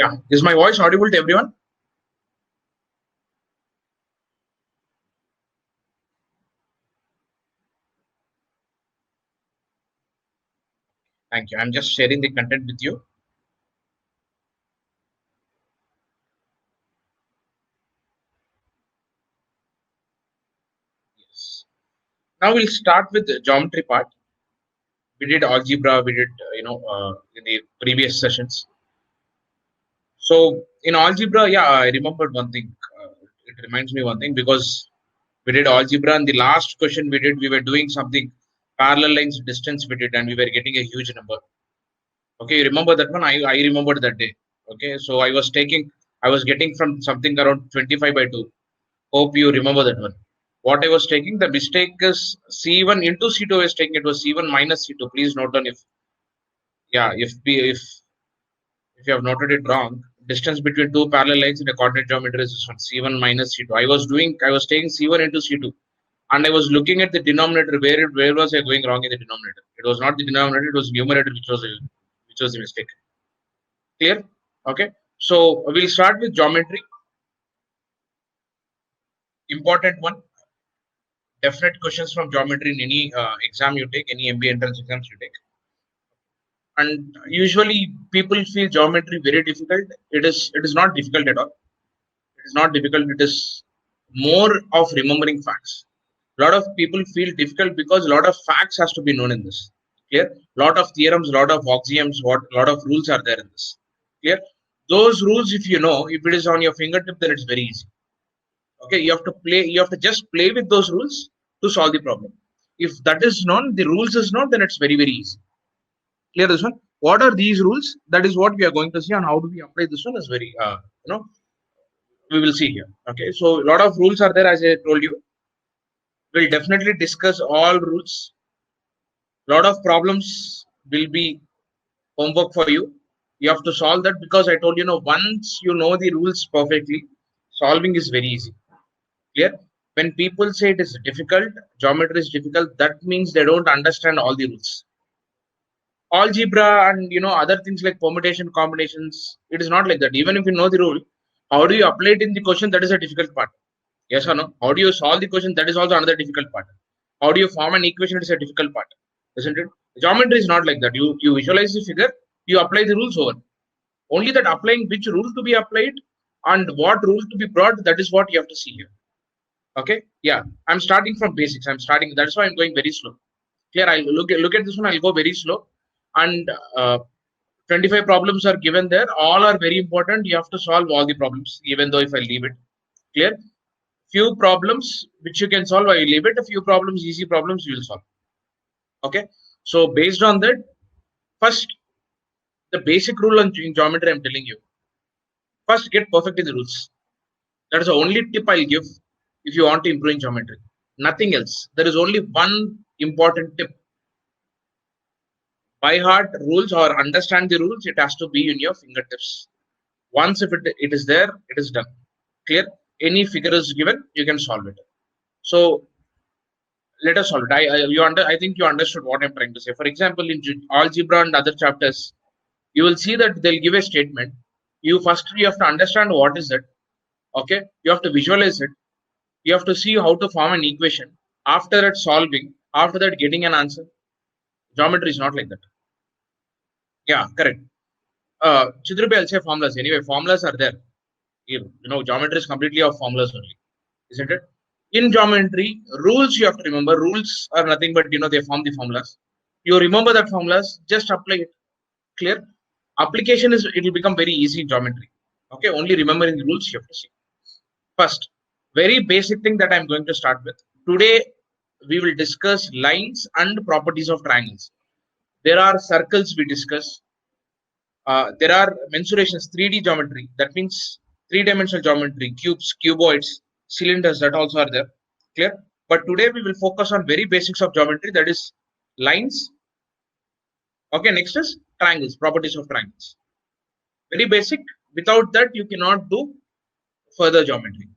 Yeah, is my voice audible to everyone? Thank you. I'm just sharing the content with you. Yes. Now we'll start with the geometry part. We did algebra. We did in the previous sessions. So in algebra, yeah, I remembered one thing. It reminds me one thing because we did algebra and the last question we were doing something parallel lines distance we did and we were getting a huge number. Okay, you remember that one? I remembered that day. Okay, so I was getting from something around 25 by 2. Hope you remember that one. What I was taking, the mistake is C1 into C2 I was taking, it was C1 minus C2. Please note down if, yeah, if you have noted it wrong, distance between two parallel lines in a coordinate geometry is this one, C1 minus C2. I was taking C1 into C2 and I was looking at the denominator, where was I going wrong in the denominator? It was not the denominator, it was numerator which was the mistake. Clear? Okay. So we'll start with geometry. Important one. Definite questions from geometry in any exam you take, any MBA entrance exams you take. And usually people feel geometry very difficult. It is not difficult at all. It is not difficult. It is more of remembering facts. A lot of people feel difficult because a lot of facts has to be known in this. Clear? Lot of theorems, lot of axioms, lot of rules are there in this. Clear? Those rules, if you know, if it is on your fingertip, then it's very easy. Okay, you have to just play with those rules to solve the problem. If that is known, the rules is known, then it's very easy. Clear this one? What are these rules? That is what we are going to see, and how do we apply this one is very we will see here. Okay, so a lot of rules are there, as I told you. We'll definitely discuss all rules. A lot of problems will be homework for you. You have to solve that because I told you, once you know the rules perfectly, solving is very easy. Clear? When people say it is difficult, geometry is difficult, that means they don't understand all the rules. Algebra and other things like permutation, combinations, it is not like that. Even if you know the rule, how do you apply it in the question? That is a difficult part. Yes or no? How do you solve the question? That is also another difficult part. How do you form an equation? It is a difficult part, isn't it? Geometry is not like that. You visualize the figure, you apply the rules over. Only that applying which rule to be applied and what rule to be brought, that is what you have to see here. Okay, yeah, I'm starting from basics. That's why I'm going very slow. Clear? I'll look at this one, I'll go very slow. And 25 problems are given there. All are very important. You have to solve all the problems, even though if I leave it. Clear? Few problems which you can solve, I will leave it. A few problems, easy problems, you will solve. Okay, so based on that, first, the basic rule in geometry, I'm telling you, first get perfect in the rules. That is the only tip I'll give if you want to improve in geometry. Nothing else. There is only one important tip. By heart rules or understand the rules, it has to be in your fingertips. Once if it is there, it is done. Clear? Any figure is given, you can solve it. So let us solve it. I think you understood what I'm trying to say. For example, in algebra and other chapters, you will see that they'll give a statement. You have to understand what is it. Okay, you have to visualize it. You have to see how to form an equation. After that, solving. After that, getting an answer. Geometry is not like that. Yeah, correct. Chidrubi, I'll say formulas. Anyway, formulas are there. Geometry is completely of formulas only, isn't it? In geometry, rules you have to remember. Rules are nothing but they form the formulas. You remember that formulas, just apply it. Clear? Application it will become very easy in geometry. Okay, only remembering the rules you have to see. First, very basic thing that I'm going to start with. Today, we will discuss lines and properties of triangles. There are circles we discuss. There are mensurations, 3D geometry. That means three-dimensional geometry, cubes, cuboids, cylinders, that also are there. Clear? But today we will focus on very basics of geometry, that is lines. Okay, next is triangles, properties of triangles. Very basic. Without that, you cannot do further geometry.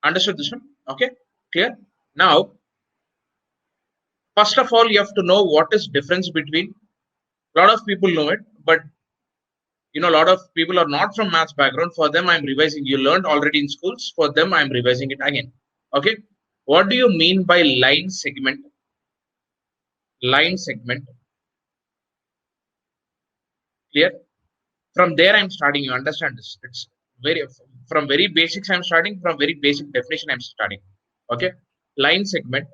Understood this one? Okay, clear? Now, first of all, you have to know what is difference between, a lot of people know it, but You know, a lot of people are not from maths background. For them, I'm revising. You learned already in schools. For them, I'm revising it again. Okay. What do you mean by line segment? Line segment. Clear? From there, I'm starting. You understand this? It's very, from very basics, I'm starting. From very basic definition, I'm starting. Okay. Line segment,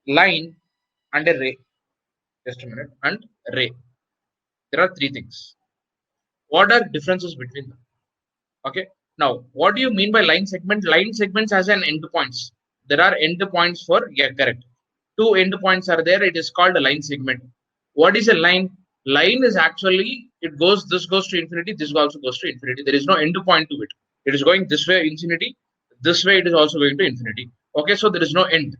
line and a ray. Just a minute. And ray. There are three things. What are differences between them? Okay. Now, what do you mean by line segment? Line segments has an endpoints. There are endpoints for, yeah, correct. Two endpoints are there. It is called a line segment. What is a line? Line is actually, it goes, this goes to infinity, this also goes to infinity. There is no endpoint to it. It is going this way, infinity. This way, it is also going to infinity. Okay, so there is no end.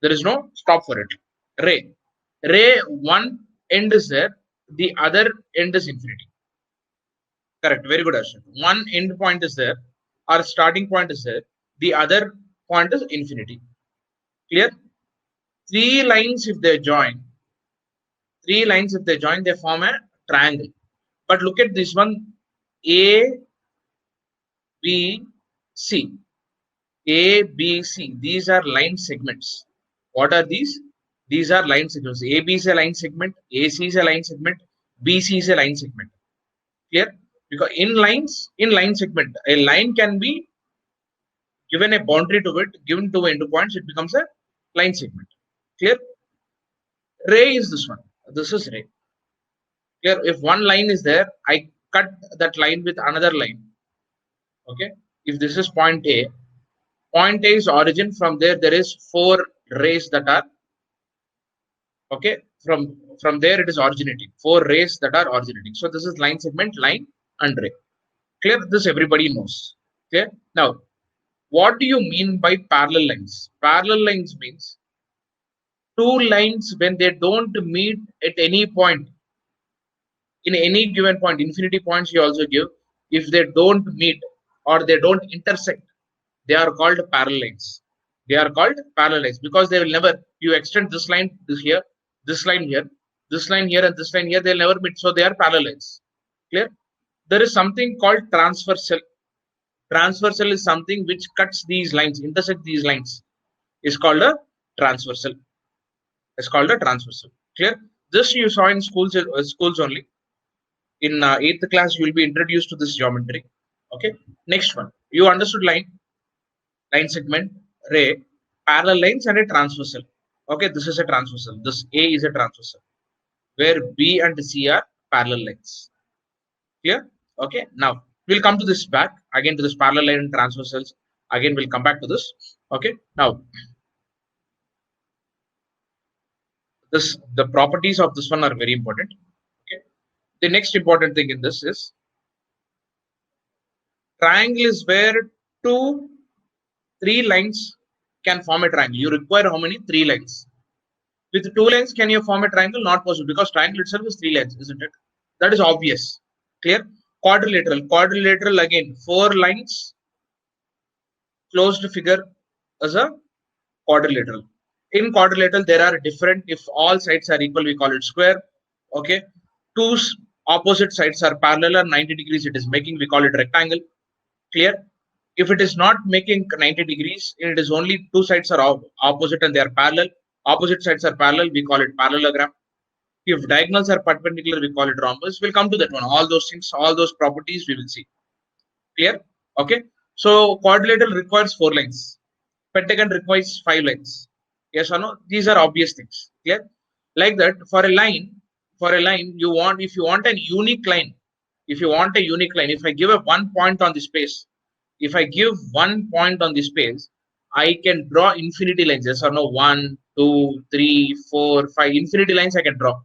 There is no stop for it. Ray. Ray, one end is there, the other end is infinity. Correct. Very good, Ashwin. One end point is there, our starting point is there. The other point is infinity. Clear? Three lines, if they join, they form a triangle. But look at this one, A, B, C. A, B, C. These are line segments. What are these? These are line segments. AB is a line segment, AC is a line segment, BC is a line segment. Clear? Because in line segment, a line can be given a boundary to it, given two endpoints, it becomes a line segment. Clear? Ray is this one. This is ray. Clear? If one line is there, I cut that line with another line. Okay. If this is point A is origin. From there, there is four rays that are okay. From there, it is originating. Four rays that are originating. So this is line segment, line, and ray. Clear? This everybody knows. Okay. Now, what do you mean by parallel lines? Parallel lines means two lines when they don't meet at any point, in any given point, infinity points you also give, if they don't meet or they don't intersect, they are called parallel lines. They are called parallel lines because they will never, you extend this line this here, this line here, this line here, and this line here, they'll never meet. So they are parallel lines. Clear? There is something called transversal. Transversal is something which cuts these lines, intersect these lines. Is called a transversal. It's called a transversal. Clear? This you saw in schools only. In 8th class, you will be introduced to this geometry. Okay. Next one. You understood line segment, ray, parallel lines, and a transversal. Okay. This is a transversal. This A is a transversal, where B and C are parallel lines. Clear? Okay. Now we'll come to this back again to this parallel line and transversals. Again, we'll come back to this. Okay. Now, the properties of this one are very important. Okay. The next important thing in this is triangle is where three lines can form a triangle. You require how many? Three lines. With two lines, can you form a triangle? Not possible because triangle itself is three lines, isn't it? That is obvious. Clear? Quadrilateral. Quadrilateral again, four lines, closed figure as a quadrilateral. In quadrilateral, there are different, if all sides are equal, we call it square. Okay. Two opposite sides are parallel or 90 degrees, it is making, we call it rectangle. Clear? If it is not making 90 degrees, it is only two sides are opposite and they are parallel. Opposite sides are parallel, we call it parallelogram. If diagonals are perpendicular, we call it rhombus. We'll come to that one. All those things, all those properties we will see. Clear? Okay. So quadrilateral requires four lines. Pentagon requires five lines. Yes or no? These are obvious things. Clear? Like that, for a line, you want, if you want a unique line, if I give a 1 point on the space, if I give 1 point on the space, I can draw infinity lines. Yes or no? 1, 2, 3, 4, 5 infinity lines I can draw.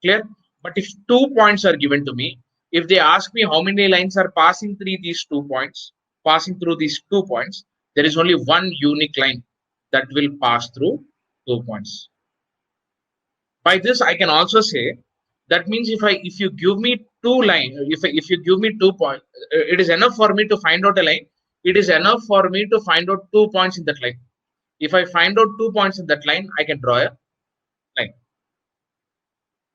Clear? But if 2 points are given to me, if they ask me how many lines are passing through these 2 points, there is only one unique line that will pass through 2 points. By this, I can also say that means if you give me two lines, if you give me 2 points, it is enough for me to find out a line. It is enough for me to find out 2 points in that line. If I find out 2 points in that line, I can draw a line.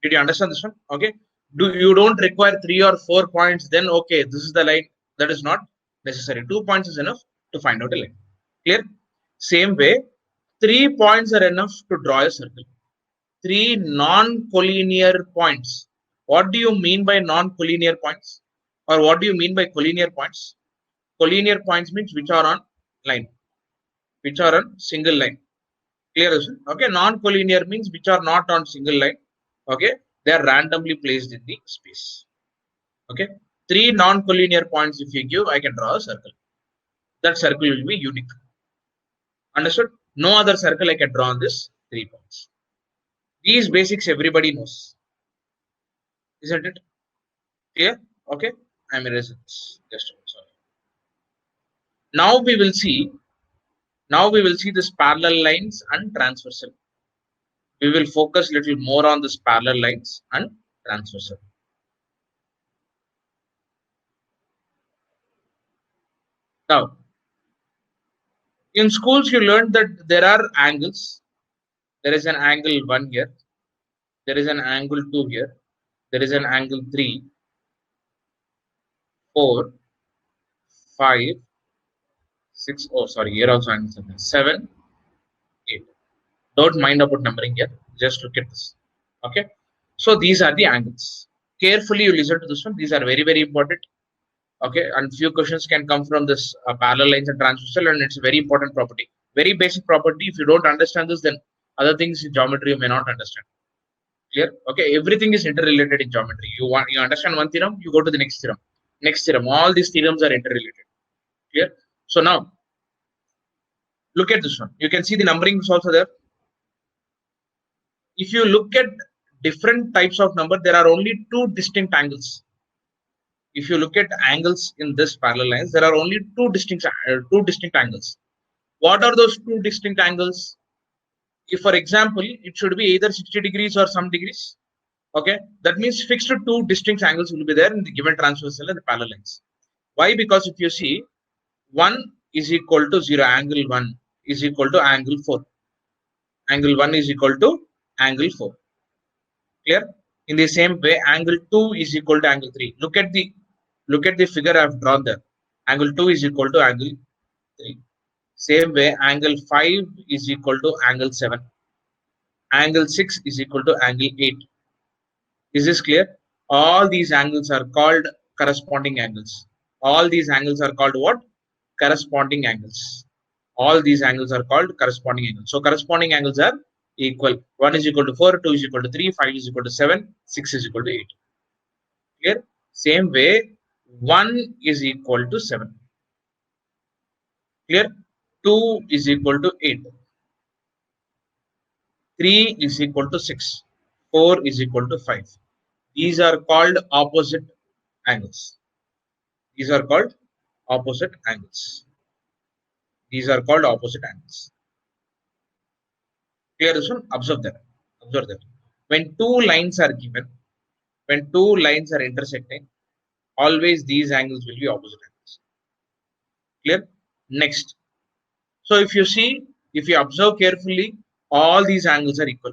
Did you understand this one? Okay. You don't require 3 or 4 points, then okay, this is the line. That is not necessary. 2 points is enough to find out a line. Clear? Same way, 3 points are enough to draw a circle. 3 non-collinear points. What do you mean by non-collinear points? Or what do you mean by collinear points? Collinear points means which are on line, which are on single line. Clear? Okay, non-collinear means which are not on single line. Okay, they are randomly placed in the space. Okay, 3 non-collinear points if you give, I can draw a circle. That circle will be unique. Understood? No other circle I can draw on this 3 points. These basics everybody knows, isn't it? Clear? Okay, I'm erasing this. Just sorry. Now we will see. Now we will see this parallel lines and transversal. We will focus little more on this parallel lines and transversal. Now, in schools, you learned that there are angles. There is an angle 1 here. There is an angle 2 here. There is an angle 3, 4, 5, 6. Oh, sorry, here also angle 7, 8. Don't mind about numbering here. Just look at this. Okay. So these are the angles. Carefully you listen to this one. These are very, very important. Okay. And few questions can come from this parallel lines and transversal, and it's a very important property. Very basic property. If you don't understand this, then other things in geometry you may not understand. Clear? Okay. Everything is interrelated in geometry. You understand one theorem, you go to the next theorem. Next theorem. All these theorems are interrelated. Clear? So now look at this one. You can see the numbering is also there. If you look at different types of number, there are only 2 distinct angles. If you look at angles in this parallel lines, there are only two distinct angles. What are those 2 distinct angles? If, for example, it should be either 60 degrees or some degrees. Okay, that means fixed 2 distinct angles will be there in the given transversal and the parallel lines. Why? Because if you see 1 is equal to 0, angle 1 is equal to angle 4. Angle 1 is equal to angle 4. Clear? In the same way, angle 2 is equal to angle 3. Look at the figure I have drawn there. Angle 2 is equal to angle 3. Same way, angle 5 is equal to angle 7. Angle 6 is equal to angle 8. Is this clear? All these angles are called corresponding angles. All these angles are called what? Corresponding angles. All these angles are called corresponding angles. So corresponding angles are equal. 1 is equal to 4, 2 is equal to 3, 5 is equal to 7, 6 is equal to 8. Clear? Same way, 1 is equal to 7. Clear? 2 is equal to 8. 3 is equal to 6. 4 is equal to 5. These are called opposite angles. These are called opposite angles. These are called opposite angles. Clear this one? Observe that. Observe that. When 2 lines are given, when 2 lines are intersecting, always these angles will be opposite angles. Clear? Next. So if you see, if you observe carefully, all these angles are equal.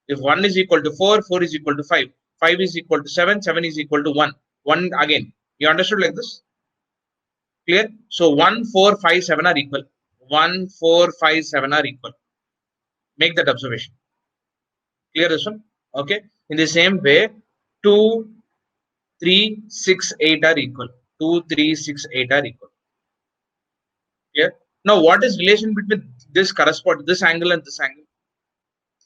If 1 is equal to 4, 4 is equal to 5, 5 is equal to 7, 7 is equal to 1, 1 again. You understood like this? Clear? So 1, 4, 5, 7 are equal. 1, 4, 5, 7 are equal. Make that observation. Clear this one? Okay. In the same way, 2, 3, 6, 8 are equal. 2, 3, 6, 8 are equal. Clear? Now, what is relation between this this angle and this angle?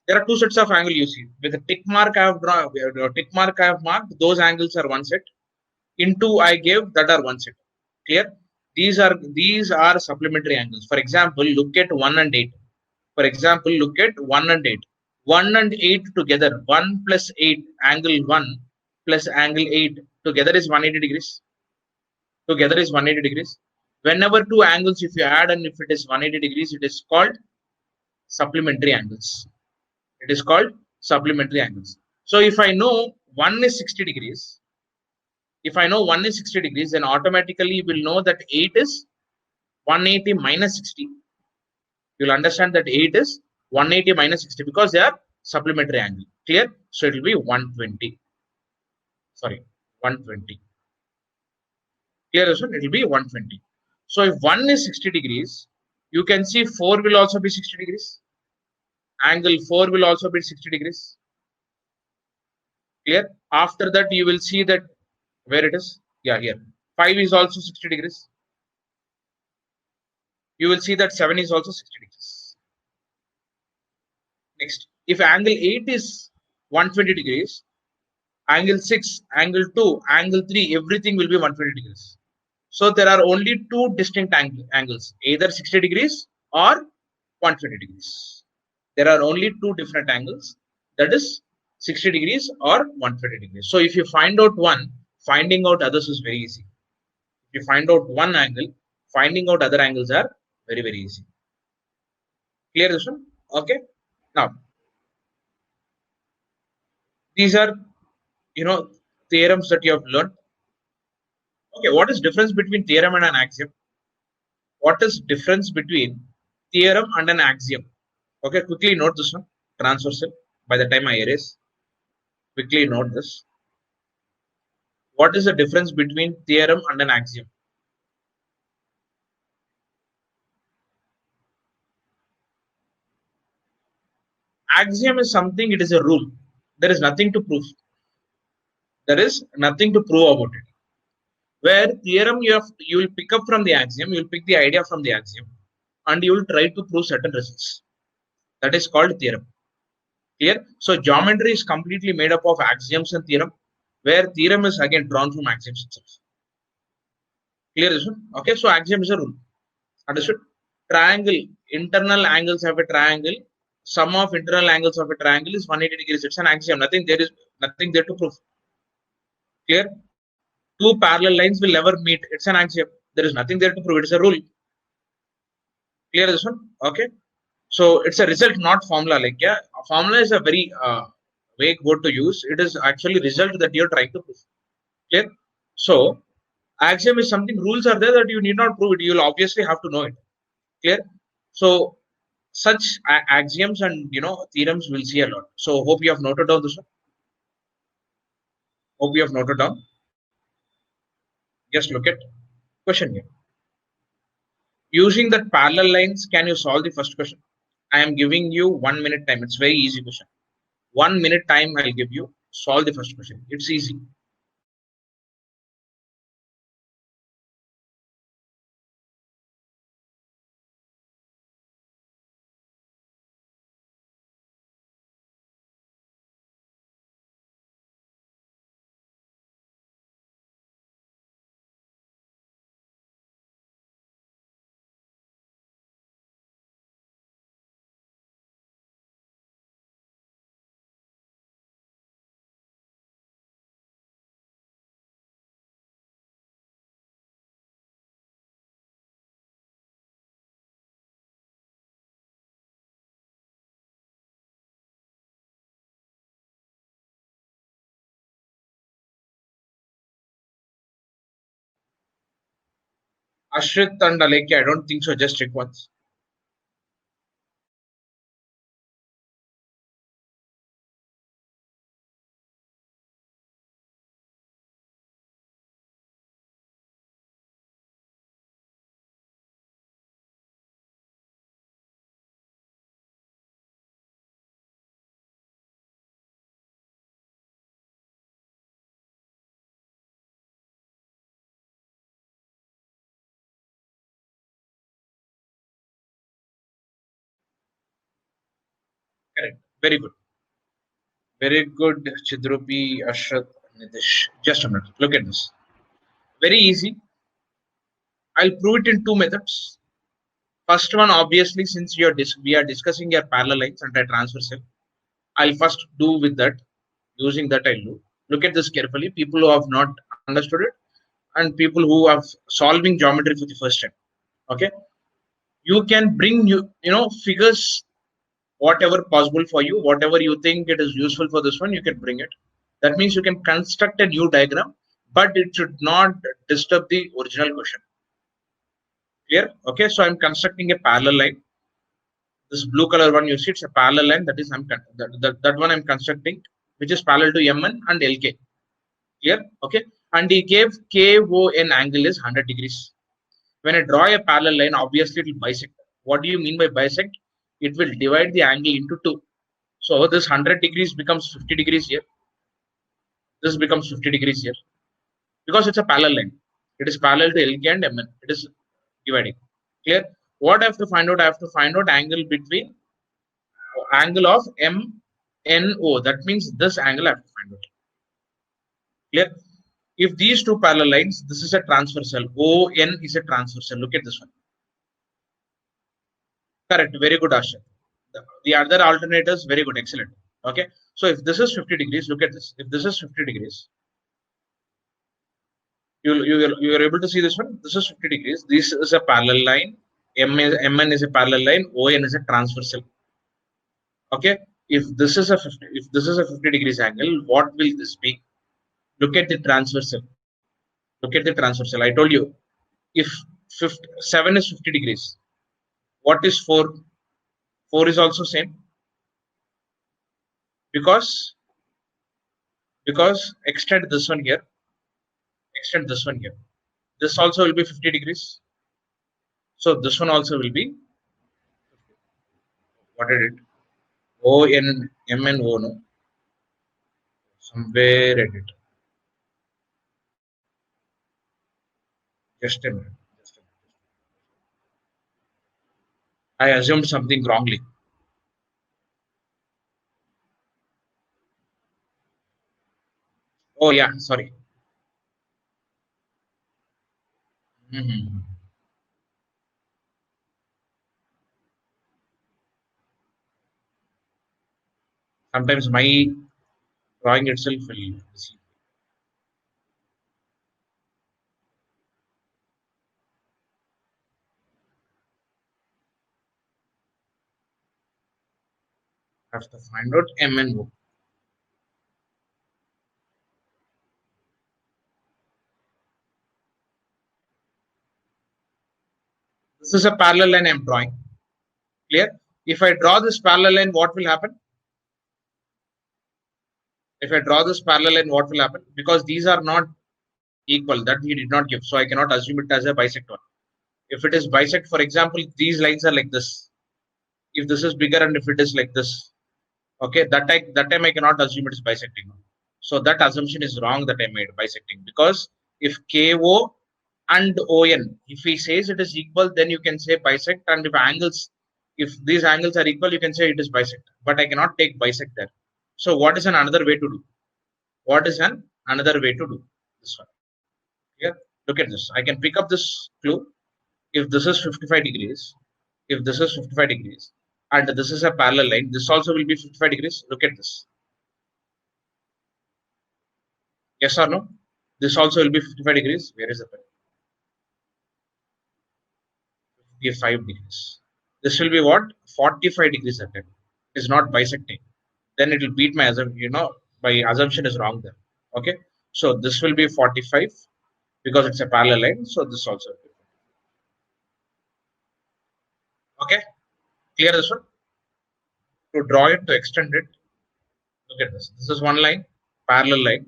There are 2 sets of angle you see. With a tick mark I have drawn, tick mark I have marked, those angles are one set. In 2 I gave, that are one set. Clear? These are supplementary angles. For example, look at 1 and 8. For example, look at 1 and 8. 1 and 8 together, 1 plus 8, angle 1 plus angle 8 together is 180 degrees. Together is 180 degrees. Whenever 2 angles, if you add and if it is 180 degrees, it is called supplementary angles. It is called supplementary angles. So if I know 1 is 60 degrees, if I know 1 is 60 degrees, then automatically you will know that 8 is 180 minus 60. You'll understand that 8 is 180 minus 60 because they are supplementary angle. Clear? So it will be 120. sorry, 120. Clear this one? It will be 120. So if 1 is 60 degrees, you can see 4 will also be 60 degrees. Angle 4 will also be 60 degrees. Clear? After that, you will see that where it is. Yeah, here. 5 is also 60 degrees. You will see that 7 is also 60 degrees. Next, if angle 8 is 120 degrees, angle 6, angle 2, angle 3, everything will be 120 degrees. So there are only two distinct angles, either 60 degrees or 120 degrees. There are only two different angles, that is 60 degrees or 120 degrees. So if you find out one, finding out others is very easy. If you find out one angle, finding out other angles are very, very easy. Clear this one? Okay. Now, these are, theorems that you have learned. Okay, what is difference between theorem and an axiom? What is difference between theorem and an axiom? Okay, quickly note this one. Transversal. By the time I erase, quickly note this. What is the difference between theorem and an axiom? Axiom is something, it is a rule. There is nothing to prove. There is nothing to prove about it. Where theorem you will pick up from the axiom, you will pick the idea from the axiom, and you will try to prove certain results. That is called theorem. Clear? So geometry is completely made up of axioms and theorem, where theorem is again drawn from axioms itself. Clear this one? Okay, so axiom is a rule. Understood? Triangle, internal angles of a triangle, sum of internal angles of a triangle is 180 degrees. It's an axiom. Nothing there to prove. Clear? Two parallel lines will never meet. It's an axiom. There is nothing there to prove. It's a rule. Clear this one? Okay. So it's a result, not formula. Like, yeah, a formula is a very vague word to use. It is actually result that you're trying to prove. Clear? So axiom is something, rules are there that you need not prove it. You'll obviously have to know it. Clear? So such axioms and theorems we'll see a lot. So hope you have noted down this one. Hope you have noted down. Just look at question here. Using that parallel lines, can you solve the first question? I am giving you 1 minute time. It's very easy question. 1 minute time I'll give you. Solve the first question. It's easy. Ashrit and Alekya, I don't think so. Just check once. Correct. Very good. Very good, Chidrupi, Ashrat, Nitish. Just a minute. Look at this. Very easy. I'll prove it in two methods. First one, obviously, since we are discussing your parallel lines and a transversal, I'll first do with that. Using that, I'll do. Look at this carefully. People who have not understood it and people who are solving geometry for the first time. Okay, you can bring figures, whatever possible for you, whatever you think it is useful for this one, you can bring it. That means you can construct a new diagram, but it should not disturb the original question. Clear? Okay, so I'm constructing a parallel line. This blue color one you see, it's a parallel line. That is that one I'm constructing, which is parallel to MN and LK. Clear? Okay. And he gave KON angle is 100 degrees. When I draw a parallel line, obviously it will bisect. What do you mean by bisect? It will divide the angle into two. So this 100 degrees becomes 50 degrees here. This becomes 50 degrees here. Because it's a parallel line. It is parallel to LK and MN. It is dividing. Clear? What I have to find out? I have to find out angle between angle of MNO. That means this angle I have to find out. Clear? If these two parallel lines, this is a transversal. ON is a transversal. Look at this one. Correct. Very good, Asha. The other alternators, very good. Excellent. Okay. So if this is 50 degrees, look at this. If this is 50 degrees, you are able to see this one. This is 50 degrees. This is a parallel line. MN is a parallel line. ON is a transversal. Okay. If this is a 50 degrees angle, what will this be? Look at the transversal. Look at the transversal. I told you, if 7 is 50 degrees, what is 4? 4 is also same because extend this one here, extend this one here. This also will be 50 degrees. So this one also will be, what did it? ON, MN, O, no? Somewhere at it. Just a minute. I assumed something wrongly. Oh yeah, sorry. Sometimes my drawing itself will deceive. I have to find out MN, O. This is a parallel line I'm drawing. Clear? If I draw this parallel line, what will happen? If I draw this parallel line, what will happen? Because these are not equal, that he did not give. So I cannot assume it as a bisect one. If it is bisect, for example, these lines are like this. If this is bigger and if it is like this, okay, that time I cannot assume it is bisecting. So that assumption is wrong that I made bisecting, because if KO and ON, if he says it is equal, then you can say bisect, and if these angles are equal, you can say it is bisect. But I cannot take bisect there. So what is another way to do? What is another way to do this one? Here, look at this. I can pick up this clue. If this is 55 degrees, if this is 55 degrees, and this is a parallel line, this also will be 55 degrees. Look at this. Yes or no? This also will be 55 degrees. Where is the pen? 55 degrees. This will be what? 45 degrees at it. Is not bisecting. Then it will beat my assumption. My assumption is wrong there. Okay. So this will be 45 because it's a parallel line. So this also. Okay. Clear this one? To draw it, to extend it. Look at this. This is one line, parallel line.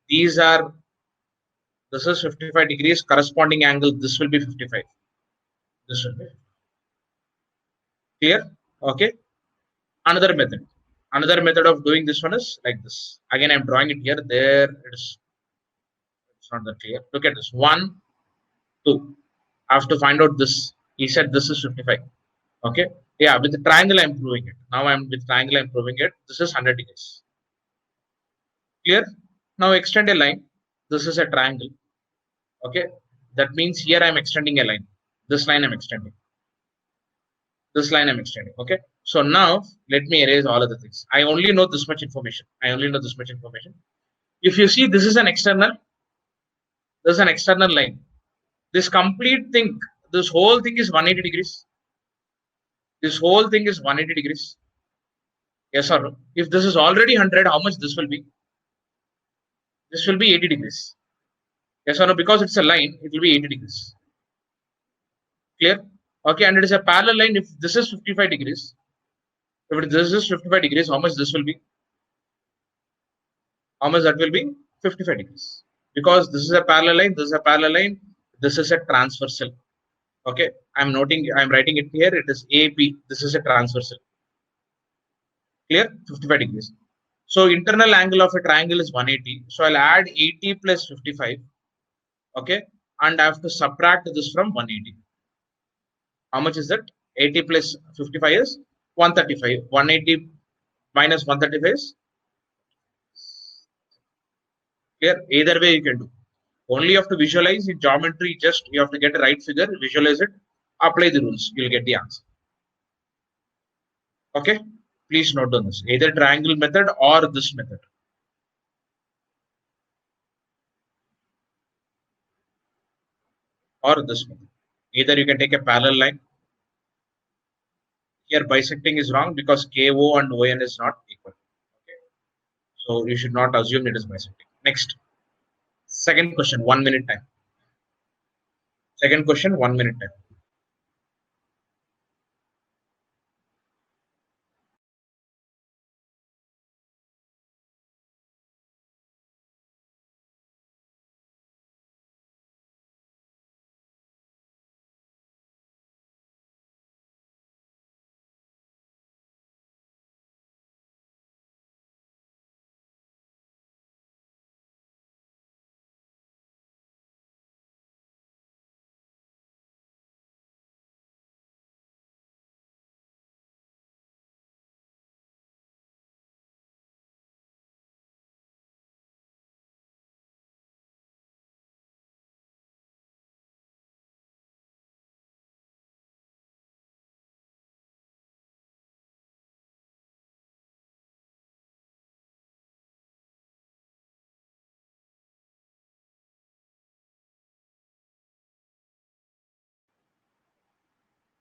These are, this is 55 degrees, corresponding angle, this will be 55. This will be clear. Okay. Another method of doing this one is like this. Again, I'm drawing it here. There it is. It's not that clear. Look at this. 1, 2. I have to find out this. He said this is 55. Okay. Yeah, with the triangle, I'm proving it. Now I'm with triangle, I'm proving it. This is 100 degrees. Clear? Now extend a line. This is a triangle. Okay. That means here I'm extending a line. This line I'm extending. This line I'm extending. Okay. So now let me erase all of the things. I only know this much information. If you see, this is an external. This is an external line. This complete thing, this whole thing is 180 degrees. This whole thing is 180 degrees. Yes or no? If this is already 100, how much this will be? This will be 80 degrees. Yes or no? Because it's a line, it will be 80 degrees. Clear? Okay, and it is a parallel line. If this is 55 degrees, if this is 55 degrees, how much this will be? How much that will be? 55 degrees. Because this is a parallel line, this is a parallel line, this is a transversal. Okay, I'm writing it here. It is AB. This is a transversal. Clear? 55 degrees. So internal angle of a triangle is 180. So I'll add 80 plus 55. Okay, and I have to subtract this from 180. How much is that? 80 plus 55 is 135. 180 minus 135 is clear. Either way you can do. Only you have to visualize in geometry. Just you have to get a right figure, visualize it, apply the rules. You'll get the answer. Okay. Please note on this. Either triangle method or this method. Or this method. Either you can take a parallel line. Here bisecting is wrong because KO and ON is not equal. Okay. So you should not assume it is bisecting. Next. Second question, 1 minute time. Second question, 1 minute time.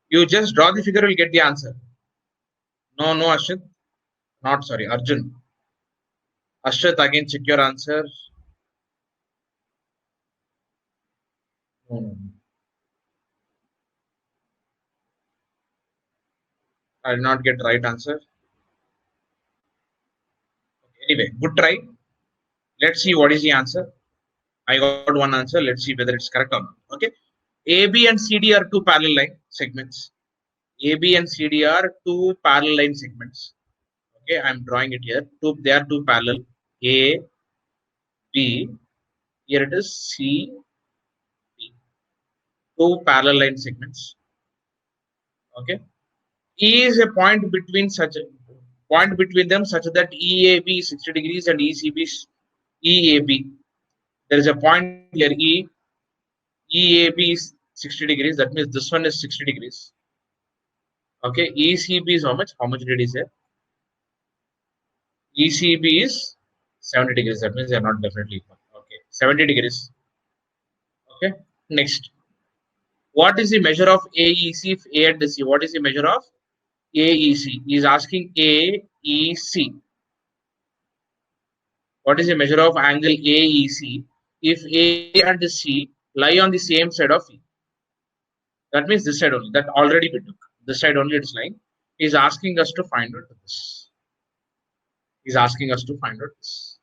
You just draw the figure, you'll get the answer. No, Ashit. Not sorry, Arjun. Ashit, again check your answer. No. I did not get right answer. Anyway, good try. Let's see what is the answer. I got one answer. Let's see whether it's correct or not. Okay. AB and CD are two parallel line segments. AB and CD are two parallel line segments. Okay, I'm drawing it here. They are two parallel. A, B. Here it is C, B. Two parallel line segments. Okay. E is a point between them such that EAB is 60 degrees and ECB is EAB. There is a point here EAB is 60 degrees. That means this one is 60 degrees. Okay, ECB is how much? How much did he say? ECB is 70 degrees. That means they are not definitely equal. Okay, 70 degrees. Okay, next. What is the measure of AEC if A and C? What is the measure of AEC? He is asking AEC. What is the measure of angle AEC if A and C lie on the same side of E? That means this side only. That already we took. This side only it's lying. He is asking us to find out this. He's asking us to find out this.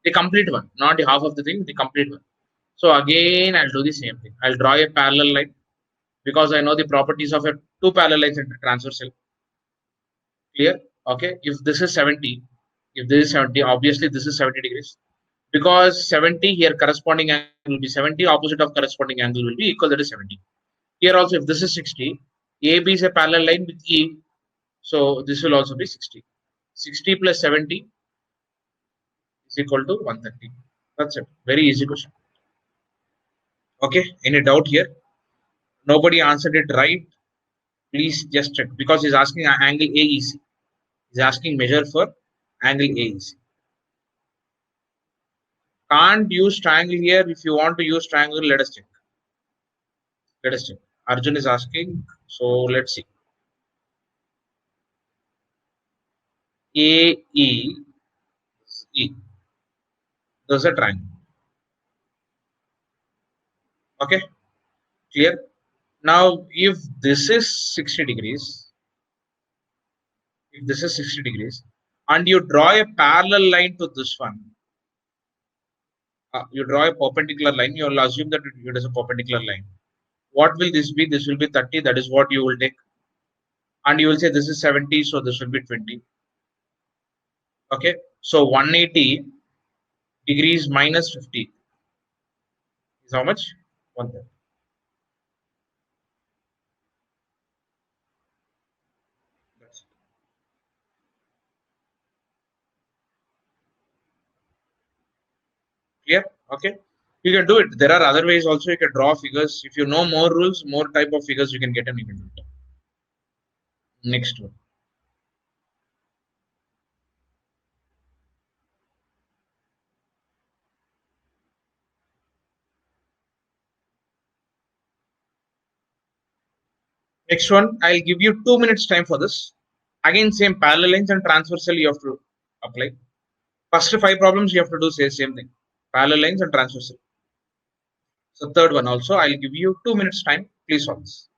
The complete one, not the half of the thing, the complete one. So again, I'll do the same thing. I'll draw a parallel line because I know the properties of a two parallel lines and transversal. Clear? Okay. If this is 70, if this is 70, obviously this is 70 degrees. Because 70 here corresponding angle will be 70, opposite of corresponding angle will be equal, that is 70. Here also, if this is 60, AB is a parallel line with E, so this will also be 60. 60 plus 70 is equal to 130. That's it. Very easy question. Okay, any doubt here? Nobody answered it right. Please just check because he's asking angle AEC. He's asking measure for angle AEC. Can't use triangle here. If you want to use triangle, let us check. Let us check. Arjun is asking. So let's see. AE. There's a triangle. Okay, clear? Now, if this is 60 degrees, and you draw a parallel line to this one, You draw a perpendicular line, you will assume that it is a perpendicular line. What will this be? This will be 30, that is what you will take. And you will say this is 70, so this will be 20. Okay, so 180 degrees minus 50 is how much? 130. That's it. Clear? Okay. You can do it. There are other ways also. You can draw figures. If you know more rules, more type of figures you can get, and you can do it. Next one. Next one. I'll give you 2 minutes time for this. Again, same parallel lines and transversal you have to apply. First 5 problems you have to do same thing. Parallel lines and transversal. So third one also, I'll give you 2 minutes time. Please solve this.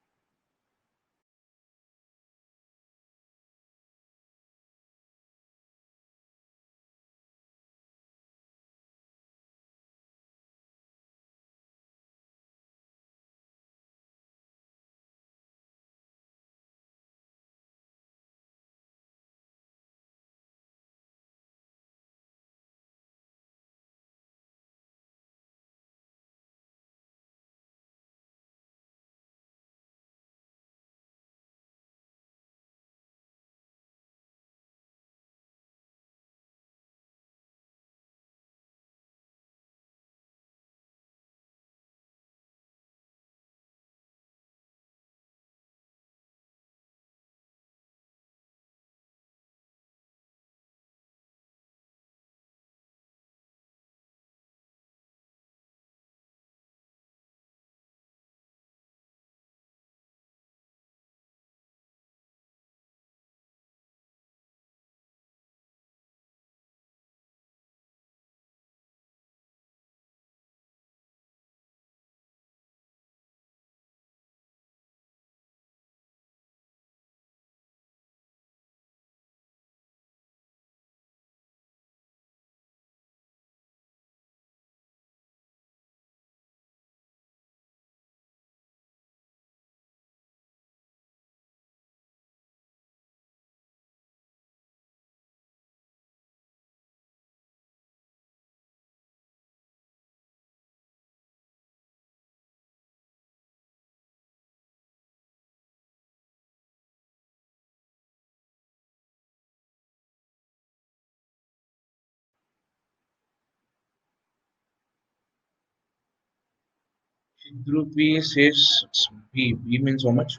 Group B says B. B means how much?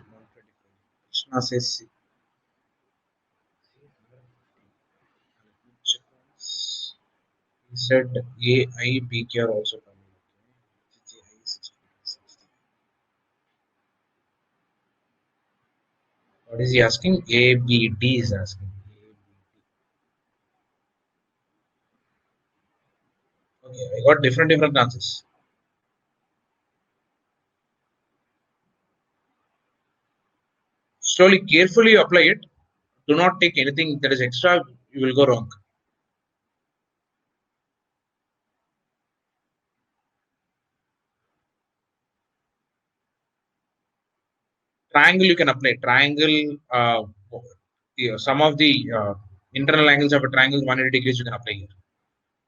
Krishna says C. He said A, I, B, K are also coming. What is he asking? A, B, D is asking. Okay, I got different answers. Slowly, carefully apply it. Do not take anything that is extra. You will go wrong. Triangle you can apply. Triangle. Some of the internal angles of a triangle 180 degrees you can apply here.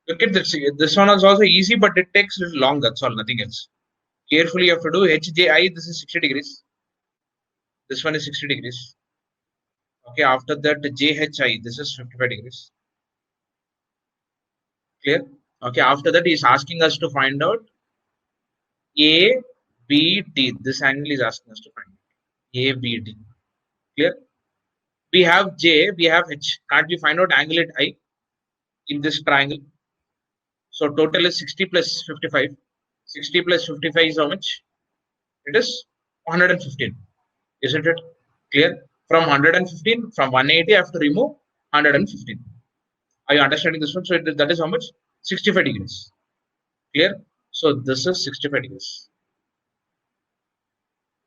Look at this. This one is also easy, but it takes a little long. That's all. Nothing else. Carefully, you have to do HJI. This is 60 degrees. This one is 60 degrees. Okay. After that, JHI. This is 55 degrees. Clear? Okay. After that, he's asking us to find out A, B, D. This angle is asking us to find A, B, D. Clear? We have J, we have H. Can't we find out angle at I in this triangle? So total is 60 plus 55. 60 plus 55 is how much? It is 115. Isn't it? Clear? From 115, from 180, I have to remove 115. Are you understanding this one? So that is how much? 65 degrees. Clear? So this is 65 degrees.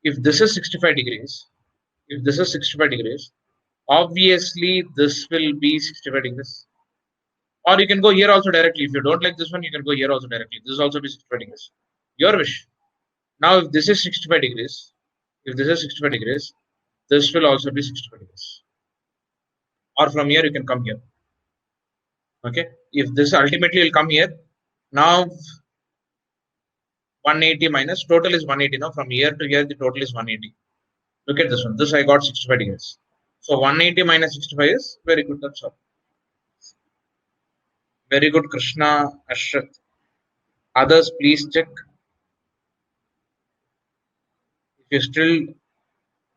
If this is 65 degrees, if this is 65 degrees, obviously this will be 65 degrees. Or you can go here also directly. If you don't like this one, you can go here also directly. This is also be 65 degrees. Your wish. Now, if this is 65 degrees, if this is 65 degrees, this will also be 65 degrees. Or from here, you can come here. Okay. If this ultimately will come here, now 180 minus total is 180. Now, from here to here, the total is 180. Look at this one. This I got 65 degrees. So 180 minus 65 is very good. That's all. Very good, Krishna Ashrat. Others, please check. If you're still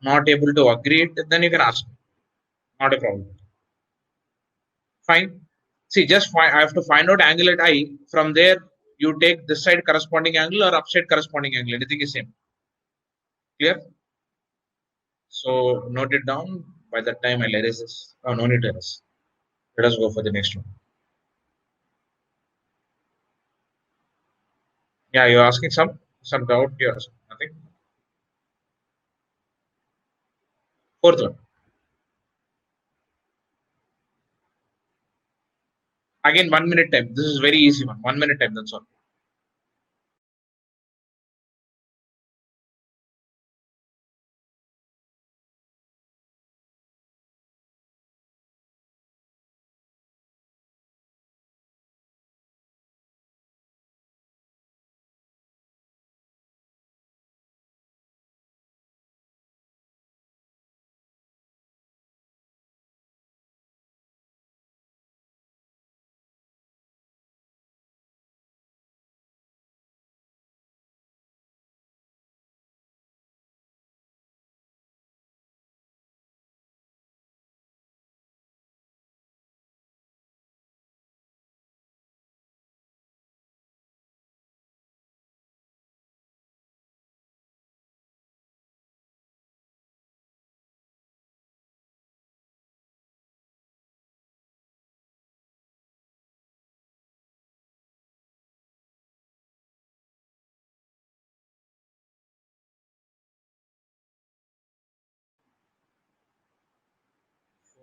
not able to agree it, then you can ask me. Not a problem. Fine. See, just I have to find out angle at I. From there, you take this side corresponding angle or upside corresponding angle. Anything is same. Clear? So note it down. By that time, I'll erase this. Oh, no need to erase. Let us go for the next one. Yeah, you're asking some doubt. You're asking nothing. Fourth one. Again, 1 minute time. This is very easy one. 1 minute time. That's all.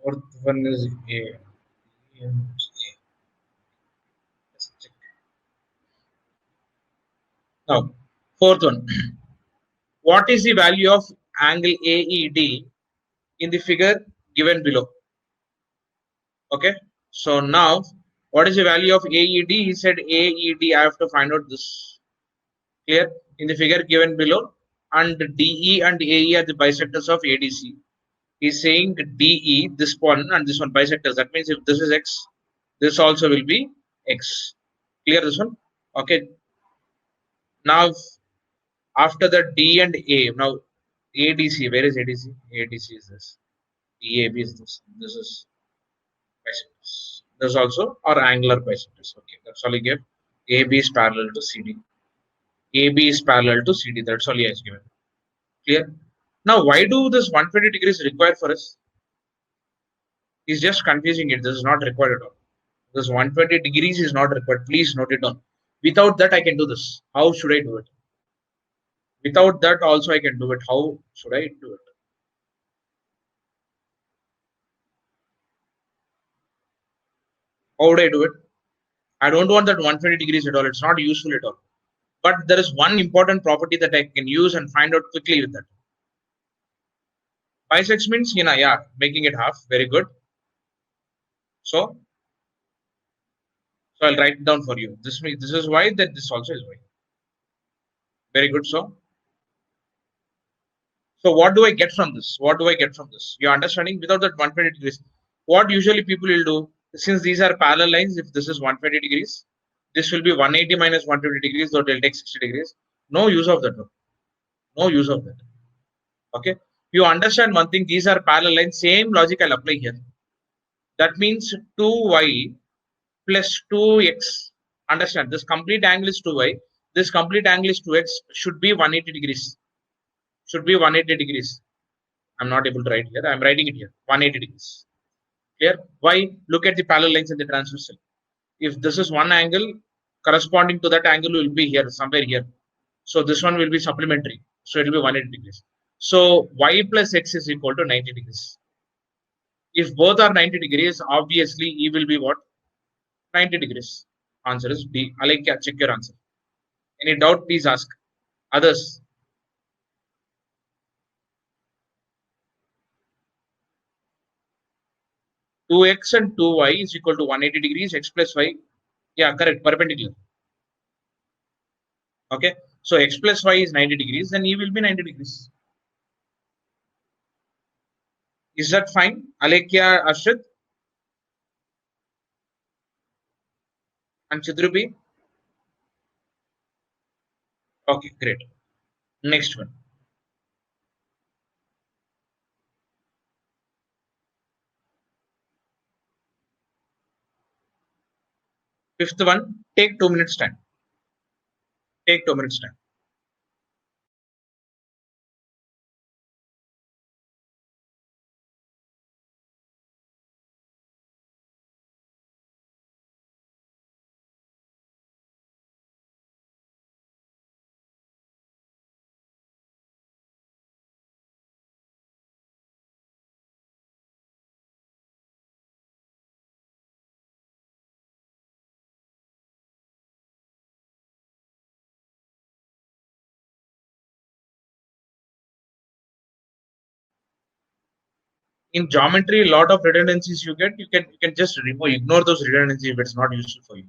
Fourth one is A. Let's check. Now, fourth one. What is the value of angle AED in the figure given below? Okay. So now, what is the value of AED? He said AED. I have to find out this. Clear? In the figure given below, and DE and AE are the bisectors of ADC. He's saying DE, this one and this one bisectors. That means if this is X, this also will be X. Clear this one? Okay. Now, after the D and A, now ADC, where is ADC? ADC is this. EAB is this. This is bisectors. There's also or angular bisectors. Okay, that's all he gave. AB is parallel to CD. AB is parallel to CD. That's all he has given. Clear? Now, why do this 120 degrees required for us? He's just confusing it. This is not required at all. This 120 degrees is not required. Please note it down. Without that, I can do this. How should I do it? Without that, also I can do it. How should I do it? How would I do it? I don't want that 120 degrees at all. It's not useful at all. But there is one important property that I can use and find out quickly with that. Bisects means, yeah, making it half. Very good. So I'll write it down for you. This means this is why, that this also is why. Very good. So what do I get from this? What do I get from this? You're understanding without that 120 degrees. What usually people will do, since these are parallel lines, if this is 120 degrees, this will be 180 minus 120 degrees, so it will take 60 degrees. No use of that. No use of that. Okay. You understand one thing, these are parallel lines. Same logic I'll apply here. That means 2y plus 2x. Understand, this complete angle is 2y. This complete angle is 2x. Should be 180 degrees. Should be 180 degrees. I'm not able to write here. I'm writing it here. 180 degrees. Clear? Why? Look at the parallel lines in the transversal. If this is one angle, corresponding to that angle will be here, somewhere here. So this one will be supplementary. So it will be 180 degrees. So y plus x is equal to 90 degrees. If both are 90 degrees, obviously E will be what? 90 degrees. Answer is D. Alekia, check your answer. Any doubt, please ask. Others? Two x and 2y is equal to 180 degrees. X plus y. Yeah, correct. Perpendicular. Okay. So x plus y is 90 degrees, then E will be 90 degrees. Is that fine? Alekia, Ashrit, and Chidrubi? Okay, great. Next one. Fifth one, take 2 minutes time. Take 2 minutes time. In geometry, a lot of redundancies you get. You can just remove, ignore those redundancies if it's not useful for you.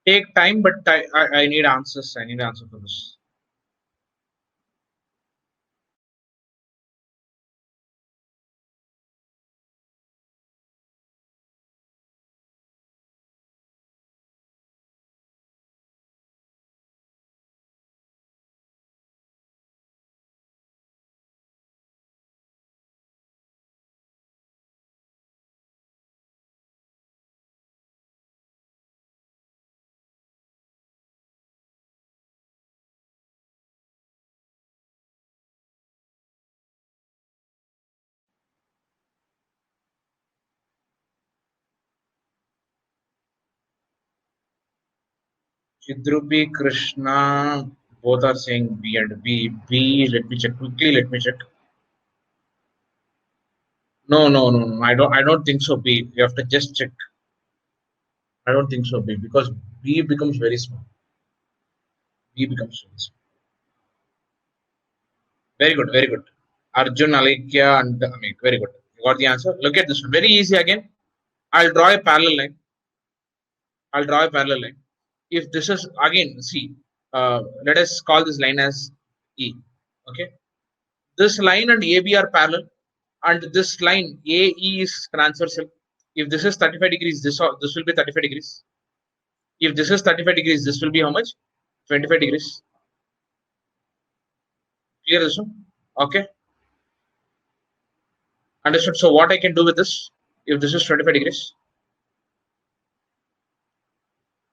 Take time, but I need answers. I need answer for this. Chidrubi, Krishna, both are saying B and B. B, let me check quickly. Let me check. No, no, no, no. I don't think so. B. You have to just check. I don't think so. B, because B becomes very small. B becomes very small. Very good, very good. Arjun, Alekia, and Amit. Very good. You got the answer. Look at this one. Very easy again. I'll draw a parallel line. I'll draw a parallel line. If this is again, see, let us call this line as E. Okay. This line and AB are parallel, and this line AE is transversal. If this is 35 degrees, this will be 35 degrees. If this is 35 degrees, this will be how much? 25 degrees. Clear this one? Okay. Understood. So what I can do with this, if this is 25 degrees,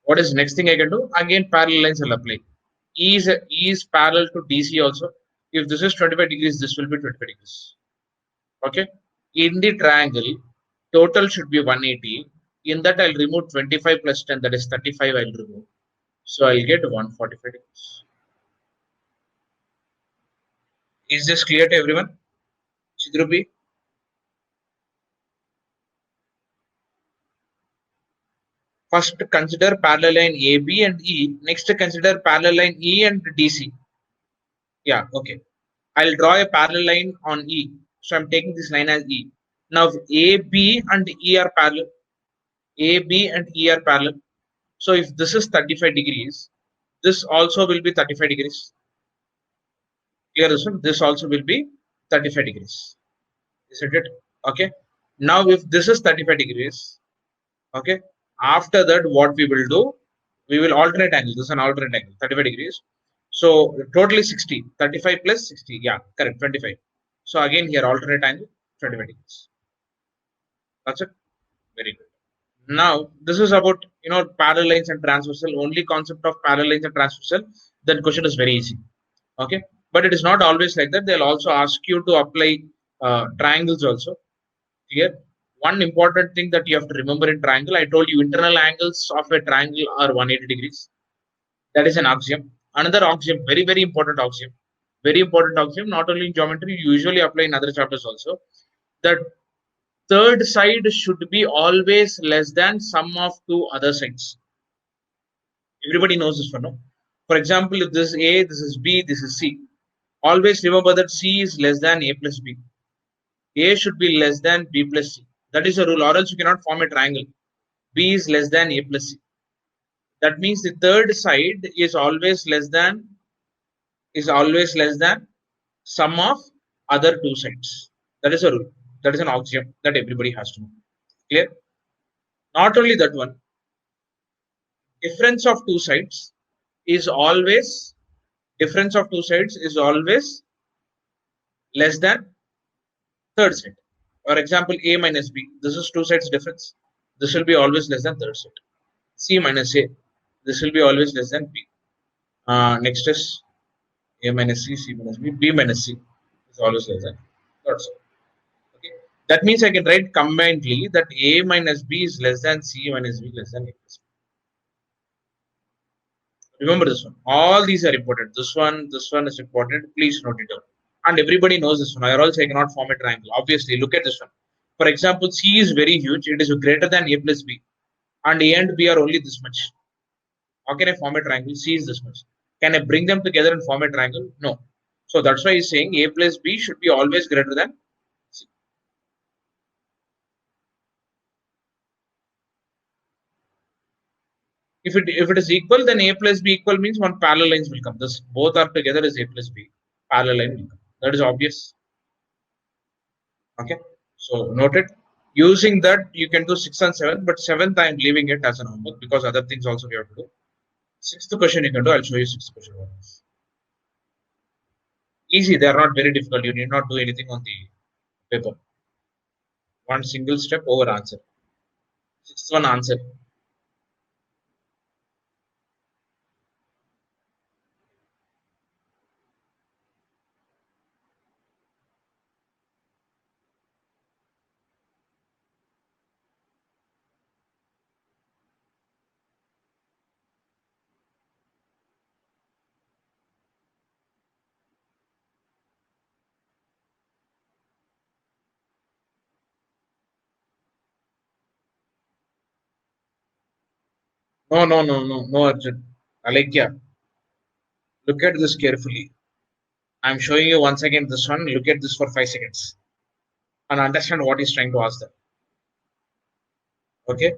what is next thing I can do? Again, parallel lines will apply. E is parallel to DC also. If this is 25 degrees, this will be 25 degrees. Okay. In the triangle, total should be 180. In that, I'll remove 25 plus 10, that is 35. I'll remove. So I'll get 145 degrees. Is this clear to everyone? Chidrubi? First, consider parallel line AB and E. Next, consider parallel line E and DC. Yeah, okay. I'll draw a parallel line on E. So I'm taking this line as E. Now AB and E are parallel. AB and E are parallel. So if this is 35 degrees, this also will be 35 degrees. Clear this one? This also will be 35 degrees. Isn't it? Okay. Now if this is 35 degrees, okay. After that, what we will do, we will alternate angle. This is an alternate angle, 35 degrees. So totally 60. 35 plus 60. Yeah, correct. 25. So again here alternate angle 25 degrees. That's it. Very good. Now this is about parallel lines and transversal. Only concept of parallel lines and transversal. Then question is very easy. Okay, but it is not always like that. They'll also ask you to apply triangles also. Here, one important thing that you have to remember in triangle, I told you internal angles of a triangle are 180 degrees. That is an axiom. Another axiom, very, very important axiom. Very important axiom, not only in geometry, you usually apply in other chapters also. That third side should be always less than sum of two other sides. Everybody knows this one, no? For example, if this is A, this is B, this is C. Always remember that C is less than A plus B. A should be less than B plus C. That is a rule, or else you cannot form a triangle. B is less than A plus C. That means the third side is always less than sum of other two sides. That is a rule. That is an axiom that everybody has to know. Clear? Not only that one, difference of two sides is always less than third side. For example, A minus B. This is two sides difference. This will be always less than third side. C minus A. This will be always less than B. Next is A minus C, C minus B, B minus C is always less than third side. Okay. That means I can write combinedly that A minus B is less than C minus B less than A plus B. Remember this one. All these are important. This one is important. Please note it down. And everybody knows this one. Or else I cannot form a triangle. Obviously, look at this one. For example, C is very huge. It is greater than A plus B. And A and B are only this much. How can I form a triangle? C is this much. Can I bring them together and form a triangle? No. So that's why he's saying A plus B should be always greater than C. If it is equal, then A plus B equal means one parallel lines will come. This both are together is A plus B. Parallel line will come. That is obvious. Okay. So note it. Using that you can do 6 and 7, but 7th I am leaving it as an homework because other things also we have to do. 6th question you can do. I'll show you 6th question. Easy. They are not very difficult. You need not do anything on the paper. One single step over answer. 6th one answer. No, Arjun. Alekya, look at this carefully. I'm showing you once again this one. Look at this for 5 seconds and understand what he's trying to ask them. Okay.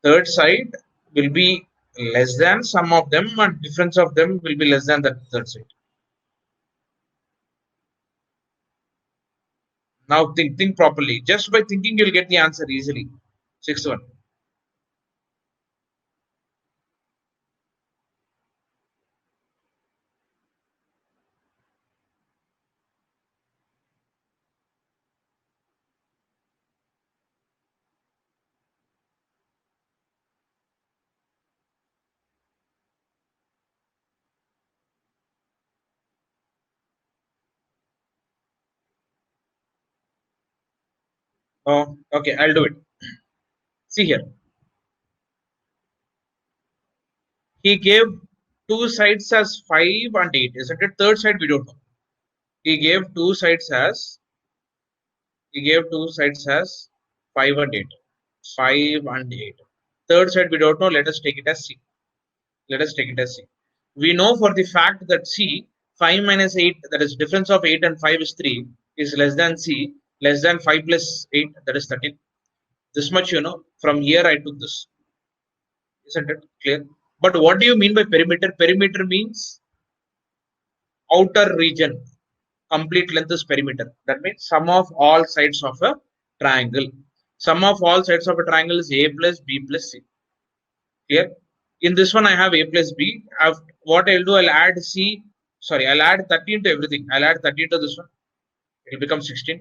Third side will be less than some of them, and difference of them will be less than that third side. Now think properly. Just by thinking, you'll get the answer easily. 6th one. Oh, okay, I'll do it. See here. He gave two sides as 5 and 8. Isn't it? Third side we don't know. He gave two sides as 5 and 8. 5 and 8. Third side we don't know. Let us take it as C. Let us take it as C. We know for the fact that C, 5 minus 8, that is difference of 8 and 5 is 3, is less than C, less than 5 plus 8, that is 13. This much you know. From here I took this. Isn't it clear? But what do you mean by perimeter? Perimeter means outer region. Complete length is perimeter. That means sum of all sides of a triangle. Sum of all sides of a triangle is A plus B plus C. Clear? In this one, I have A plus B. What I'll do, I'll add C. Sorry, I'll add 13 to everything. I'll add 13 to this one. It will become 16.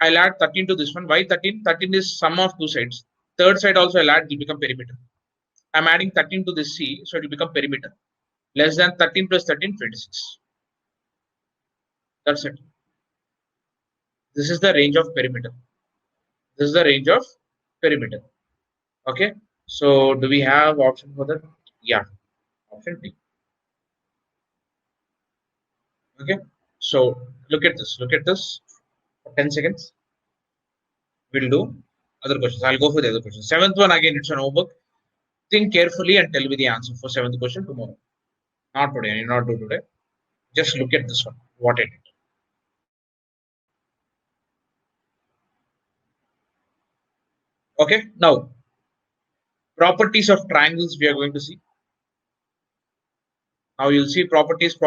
I'll add 13 to this one. Why 13? 13 is sum of two sides. Third side also I'll add, it will become perimeter. I'm adding 13 to this C, so it will become perimeter. Less than 13 plus 13, 26. That's it. This is the range of perimeter. This is the range of perimeter. Okay. So do we have option for that? Yeah. Option D. Okay. So look at this. Look at this. For 10 seconds. We'll do other questions. I'll go for the other questions. Seventh one again. It's an homework. Think carefully and tell me the answer for seventh question tomorrow. Not today. I need not do today. Just look at this one. What I did. Okay. Now properties of triangles we are going to see. Now you'll see properties.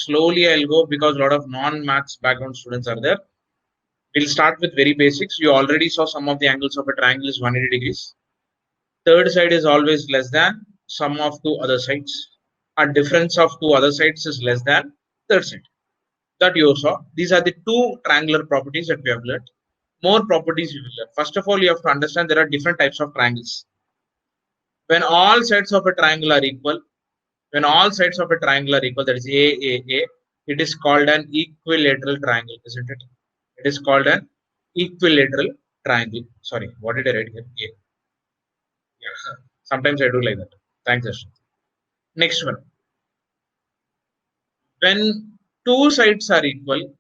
Slowly I'll go because a lot of non-maths background students are there. We'll start with very basics. You already saw some of the angles of a triangle is 180 degrees. Third side is always less than sum of two other sides. And difference of two other sides is less than third side. That you saw. These are the two triangular properties that we have learned. More properties you will learn. First of all, you have to understand there are different types of triangles. When all sides of a triangle are equal, that is A, it is called an equilateral triangle, isn't it? It is called an equilateral triangle. Sorry, what did I write here? A. Yeah, sometimes I do like that. Thanks, Ashton. Next one. When two sides are equal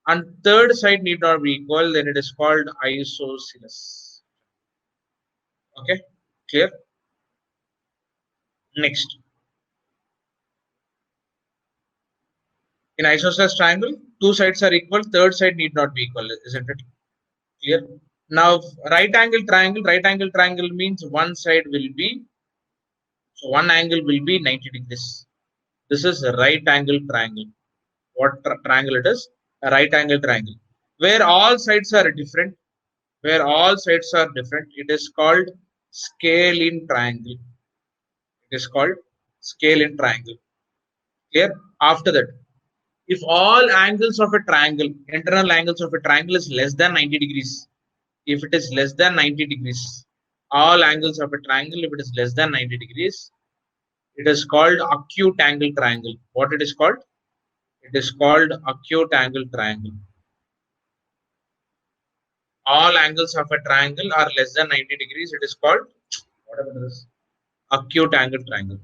and third side need not be equal, then it is called isosceles. Okay, clear? Next. In isosceles triangle, two sides are equal, third side need not be equal, isn't it? Clear? Now, right angle triangle means one side will be, so one angle will be 90 degrees. This is a right angle triangle. What triangle it is? A right angle triangle. Where all sides are different, it is called scale-in triangle. It is called scale-in triangle. Clear? After that, if all angles of a triangle, internal angles of a triangle is less than 90 degrees, if it is less than 90 degrees, all angles of a triangle, if it is less than 90 degrees, it is called acute angle triangle. What it is called? It is called acute angle triangle. All angles of a triangle are less than 90 degrees. It is called, whatever it is, acute angle triangle.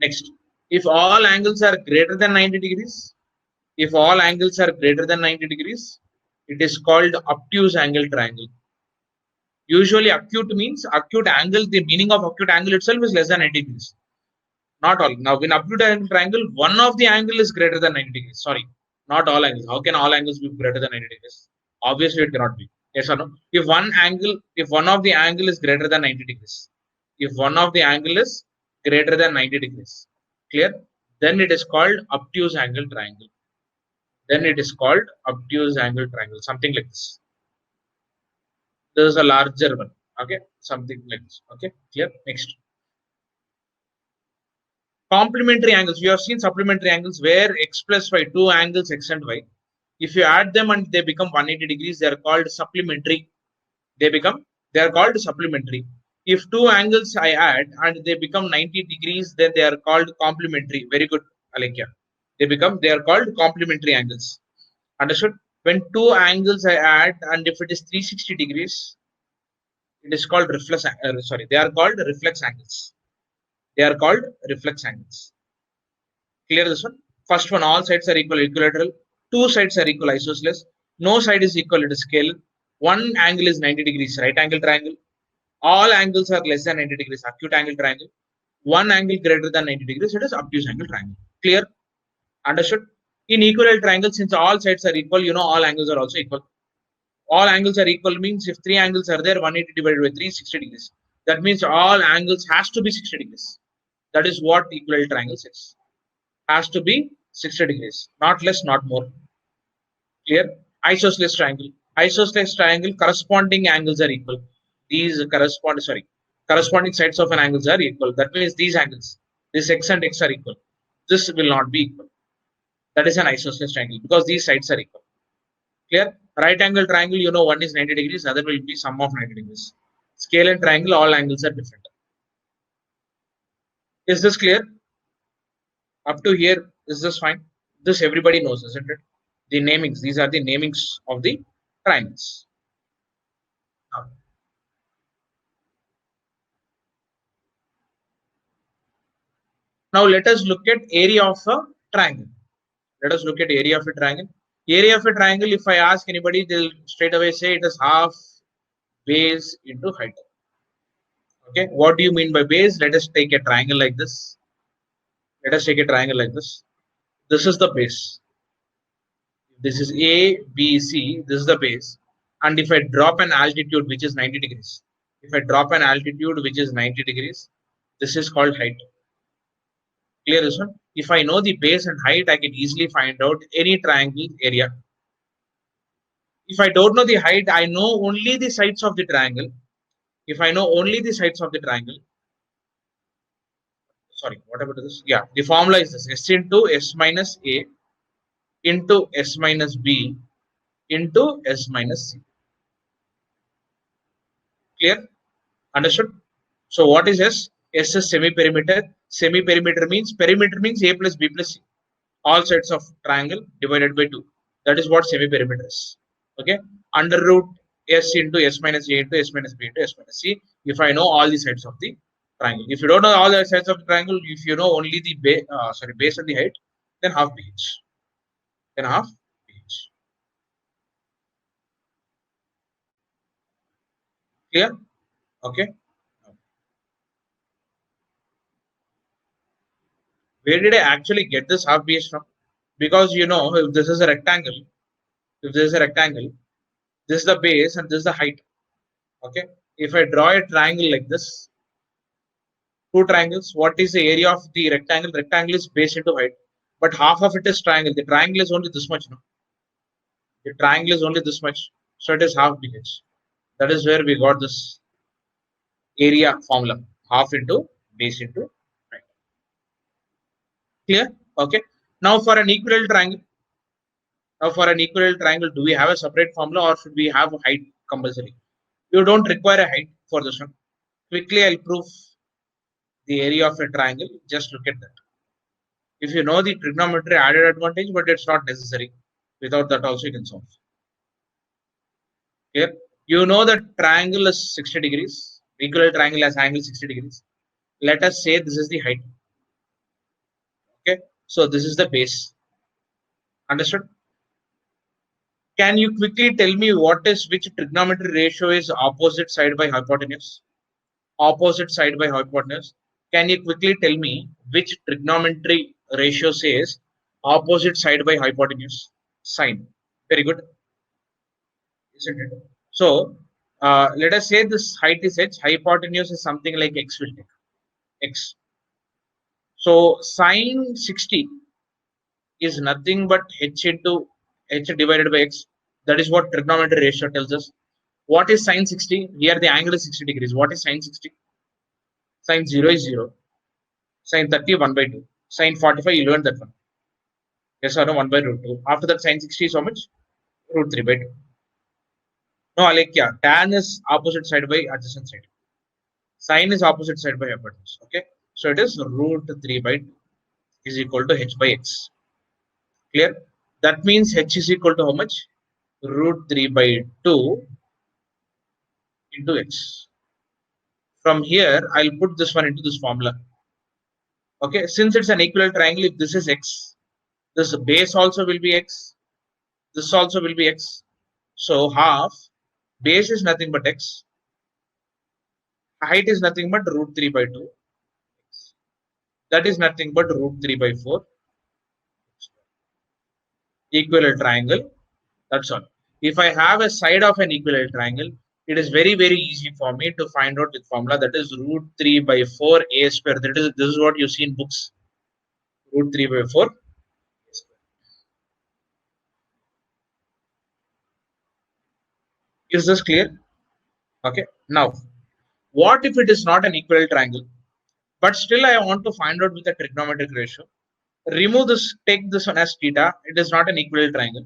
Next, if all angles are greater than 90 degrees, it is called obtuse angle triangle. Usually acute means acute angle, the meaning of acute angle itself is less than 90 degrees. Not all. Now in acute angle triangle, one of the angle is greater than 90 degrees. Sorry, not all angles. How can all angles be greater than 90 degrees? Obviously it cannot be. Yes or no? If one of the angle is greater than 90 degrees, clear? Then it is called obtuse angle triangle. Something like this. This is a larger one. Okay, something like this. Okay, clear? Next. Complementary angles. You have seen supplementary angles where x plus y, two angles x and y. If you add them and they become 180 degrees, they are called supplementary. They are called supplementary. If two angles I add and they become 90 degrees, then they are called complementary. Very good, Alekia. They are called complementary angles. Understood? When two angles I add and if it is 360 degrees, it is called reflex. They are called reflex angles. Clear this one? First one, all sides are equal, equilateral. Two sides are equal, isosceles. No side is equal, it is scale. One angle is 90 degrees right angle triangle. All angles are less than 90 degrees acute angle triangle. One angle greater than 90 degrees, it is obtuse angle triangle. Clear? Understood? In equilateral triangle, since all sides are equal, all angles are also equal. All angles are equal means if three angles are there, 180 divided by 3, 60 degrees. That means all angles has to be 60 degrees. That is what equilateral triangle says. Has to be 60 degrees, not less, not more. Clear? Isosceles triangle. Isosceles triangle corresponding angles are equal. These corresponding sides of an angles are equal. That means these angles, this x and x are equal. This will not be equal. That is an isosceles triangle because these sides are equal. Clear? Right angle triangle, one is 90 degrees, other will be sum of 90 degrees. Scale and triangle, all angles are different. Is this clear? Up to here, is this fine? This everybody knows, isn't it? The namings, these are the namings of the triangles. Now let us look at area of a triangle. Let us look at area of a triangle. Area of a triangle, if I ask anybody, they'll straight away say it is half base into height. Okay, what do you mean by base? Let us take a triangle like this. Let us take a triangle like this. This is the base. This is A, B, C. This is the base. And if I drop an altitude which is 90 degrees, if I drop an altitude which is 90 degrees, this is called height. Clear this one? If I know the base and height, I can easily find out any triangle area. If I don't know the height, I know only the sides of the triangle. If I know only the sides of the triangle, sorry, what about this? Yeah, the formula is this: S into S minus A into S minus B into S minus C. Clear? Understood? So what is S? S is semi-perimeter. Semi-perimeter means A plus B plus C. All sides of triangle divided by 2. That is what semi-perimeter is. Okay? Under root S into S minus A into S minus B into S minus C. If I know all the sides of the triangle. If you don't know all the sides of the triangle, if you know only the base and the height, then half BH. Then half BH. Clear? Okay. Where did I actually get this half BH from? Because if this is a rectangle, this is the base and this is the height. Okay. If I draw a triangle like this, two triangles, what is the area of the rectangle? Rectangle is base into height, but half of it is triangle. The triangle is only this much. No? The triangle is only this much, so it is half BH. That is where we got this area formula: half into base into height. Clear? Okay. Now for an equilateral triangle. Do we have a separate formula or should we have a height compulsory? You don't require a height for this one. Quickly, I'll prove the area of a triangle. Just look at that. If you know the trigonometry added advantage, but it's not necessary. Without that also you can solve. Here, you know that triangle is 60 degrees. Equilateral triangle has angle 60 degrees. Let us say this is the height. Okay, so this is the base. Understood? Can you quickly tell me which trigonometry ratio is opposite side by hypotenuse? Opposite side by hypotenuse. Can you quickly tell me which trigonometry ratio says opposite side by hypotenuse? Sine. Very good, isn't it? So let us say this height is h, hypotenuse is something like x will take x. So sine 60 is nothing but h into h divided by x. That is what trigonometry ratio tells us. What is sine 60? Here the angle is 60 degrees. What is sine 60? Sine 0 is 0. Sine 30, 1 by 2. Sine 45, you learned that one. Yes or no, 1 by root 2. After that, sine 60 is how much? Root 3 by 2. No, like, yeah, tan is opposite side by adjacent side. Sine is opposite side by hypotenuse. Okay. So it is root 3 by 2 is equal to h by x. Clear? That means h is equal to how much? Root 3 by 2 into x. From here, I'll put this one into this formula. Okay. Since it's an equilateral triangle, if this is x, this base also will be x. This also will be x. So half Base is nothing but x. Height is nothing but root 3 by 2. That is nothing but root 3 by 4. Equilateral triangle. That's all. If I have a side of an equilateral triangle, it is very, very easy for me to find out with formula, that is root 3 by 4 a square. This is what you see in books. Root 3 by 4 a square. Is this clear? Okay. Now, what if it is not an equilateral triangle, but still I want to find out with a trigonometric ratio? Remove this, take this one as theta. It is not an equilateral triangle.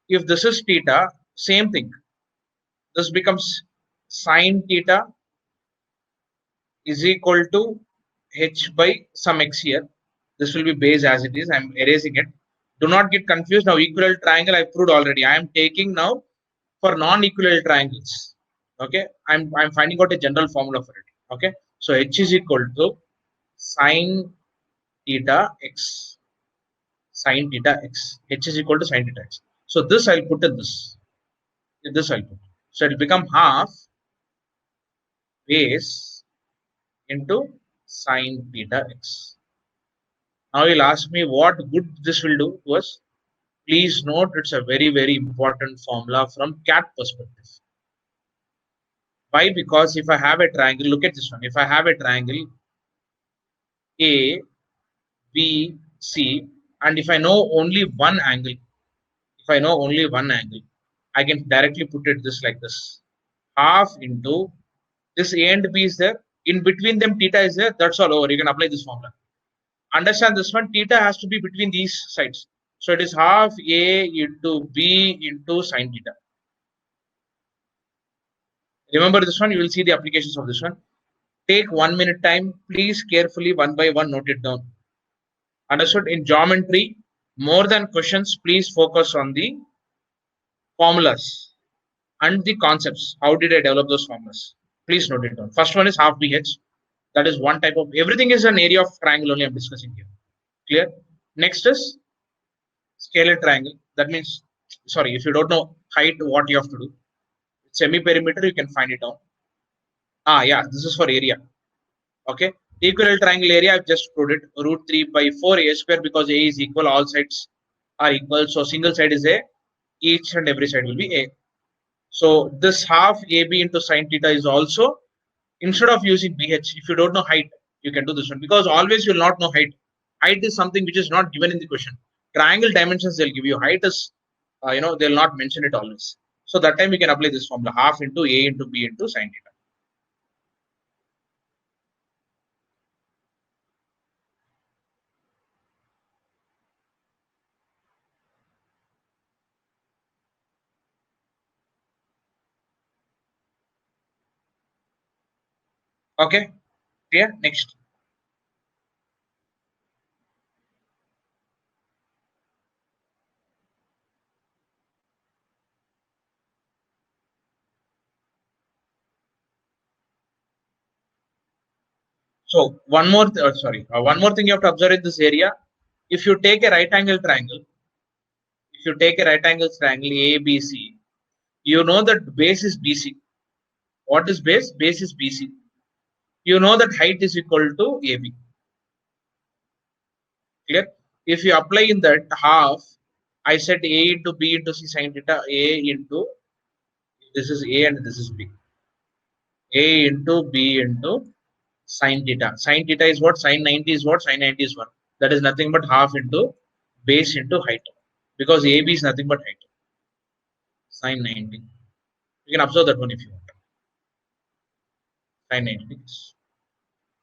If this is theta, same thing. This becomes sine theta is equal to h by some x here. This will be base as it is. I am erasing it. Do not get confused. Now, equilateral triangle I proved already. I am taking now for non-equilateral triangles. Okay, I'm finding out a general formula for it. Okay, so h is equal to sine theta x. Sine theta x. H is equal to sine theta x. So this I'll put in this. This I'll put. So it will become half base into sine theta x. Now you'll ask me what good this will do to us. Please note it's a very, very important formula from CAT perspective. Why? Because if I have a triangle, look at this one. If I have a triangle A, B, C, and if I know only one angle, I can directly put it this like this. Half into this A and B is there. In between them, theta is there. That's all over. You can apply this formula. Understand this one. Theta has to be between these sides. So it is half A into B into sine theta. Remember this one. You will see the applications of this one. Take 1 minute time. Please carefully one by one note it down. Understood? In geometry, more than questions, please focus on the formulas and the concepts. How did I develop those formulas? Please note it down. First one is half BH. That is one type of, everything is an area of triangle only I'm discussing here. Clear? Next is scalar triangle. That means, sorry, if you don't know height, what you have to do. Semi-perimeter, you can find it out. Yeah, this is for area. Okay. Equilateral triangle area, I've just put it root 3 by 4 a square, because a is equal, all sides are equal. So single side is a, each and every side will be a. So this half AB into sine theta is also, instead of using BH, if you don't know height, you can do this one, because always you will not know height. Height is something which is not given in the question. Triangle dimensions they'll give you. Height is, they'll not mention it always. So that time you can apply this formula, half into A into B into sine theta. Okay, clear? Next. So one more, one more thing you have to observe in this area. If you take a right angle triangle, ABC, you know that base is BC. What is base? Base is BC. You know that height is equal to AB. Clear? If you apply in that half, I said A into B into C sine theta, A into, this is A and this is B. A into B into sine theta. Sine theta is what? Sine 90 is what? Sine 90 is what? That is nothing but half into base into height. Because AB is nothing but height. Sine 90. You can observe that one if you want. Sine 90.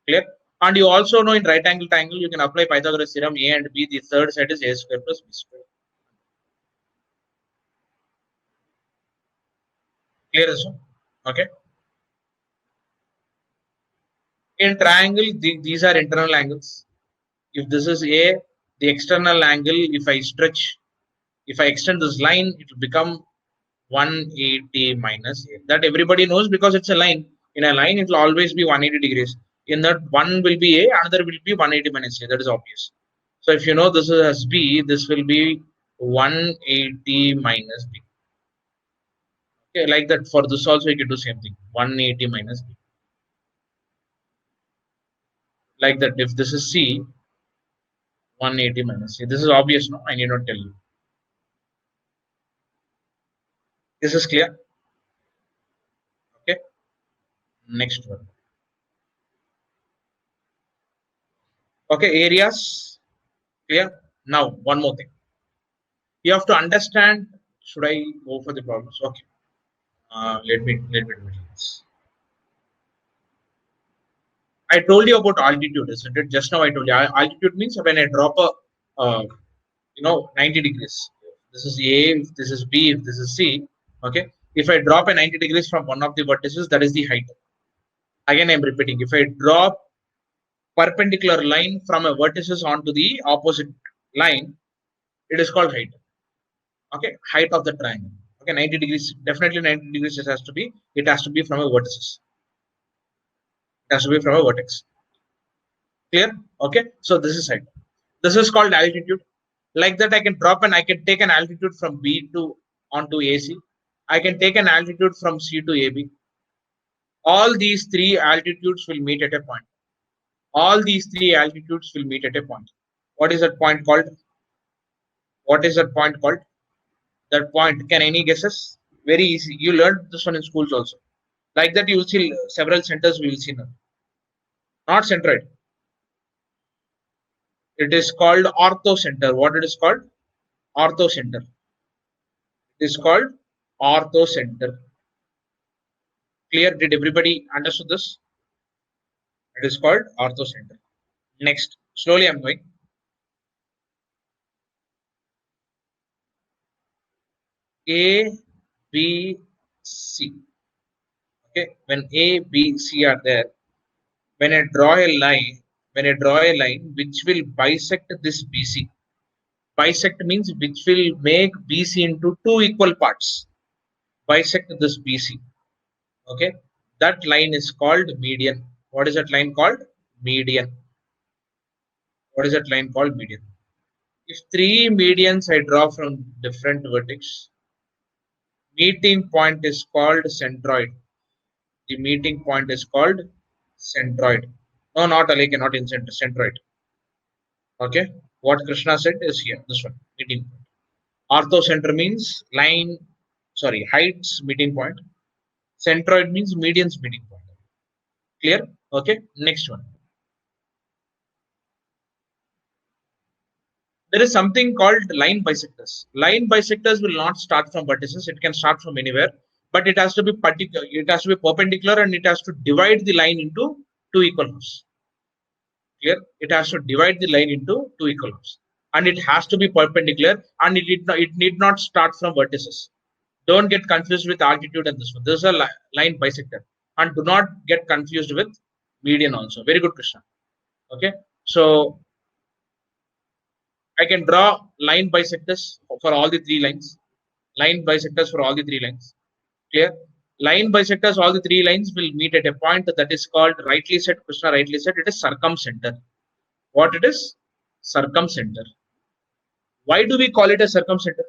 Clear? And you also know in right angle triangle, you can apply Pythagoras theorem, A and B. The third side is A square plus B square. Clear this one? Okay. In triangle, these are internal angles. If this is A, the external angle, if I extend this line, it will become 180 minus A. That everybody knows, because it's a line. In a line, it will always be 180 degrees. In that, one will be A, another will be 180 minus A. That is obvious. So if you know this is as B, this will be 180 minus B. Okay, like that for this also you can do same thing. 180 minus b. Like that if this is c, 180 minus c. This is obvious, no? I need not tell you. This is clear. Okay. Next one. Okay, areas clear. Now one more thing. You have to understand. Should I go for the problems? Okay. Let me do this. I told you about altitude, isn't it? Just now I told you altitude means when I drop a 90 degrees. This is A, if this is B, if this is C. Okay. If I drop a 90 degrees from one of the vertices, that is the height. Again, I'm repeating. If I drop perpendicular line from a vertices onto the opposite line, it is called height. Okay, height of the triangle. Okay, 90 degrees, definitely 90 degrees it has to be from a vertices. It has to be from a vertex. Clear? Okay, so this is height. This is called altitude. Like that, I can drop and I can take an altitude from B to onto AC. I can take an altitude from C to AB. All these three altitudes will meet at a point. All these three altitudes will meet at a point. What is that point called? What is that point called? That point, can any guesses? Very easy. You learned this one in schools also. Like that, you will see several centers we will see now. Not centroid. It is called orthocenter. What it is called? Orthocenter. It is called orthocenter. Clear? Did everybody understood this? It is called orthocenter. Next, slowly I'm going. A, B, C. Okay, when A, B, C are there, when I draw a line, which will bisect this BC. Bisect means which will make BC into two equal parts. Bisect this BC. Okay, that line is called median. What is that line called? Median. What is that line called? Median. If three medians I draw from different vertex, meeting point is called centroid. The meeting point is called centroid. No, not alike, not in center, centroid. Okay. What Krishna said is here. This one, meeting point. Orthocenter means line, sorry, heights meeting point. Centroid means median's meeting point. Clear? Okay. Next one. There is something called line bisectors. Line bisectors will not start from vertices. It can start from anywhere, but it has to be particular. It has to be perpendicular, and it has to divide the line into two equal halves. Clear? It has to divide the line into two equal halves, and it has to be perpendicular, and it need not start from vertices. Don't get confused with altitude and this one. This is a line bisector, and do not get confused with median also. Very good, Krishna. Okay, so I can draw line bisectors for all the three lines. Line bisectors for all the three lines. Clear? Line bisectors, all the three lines will meet at a point that is called, rightly said, Krishna rightly said, it is circumcenter. What it is? Circumcenter. Why do we call it a circumcenter?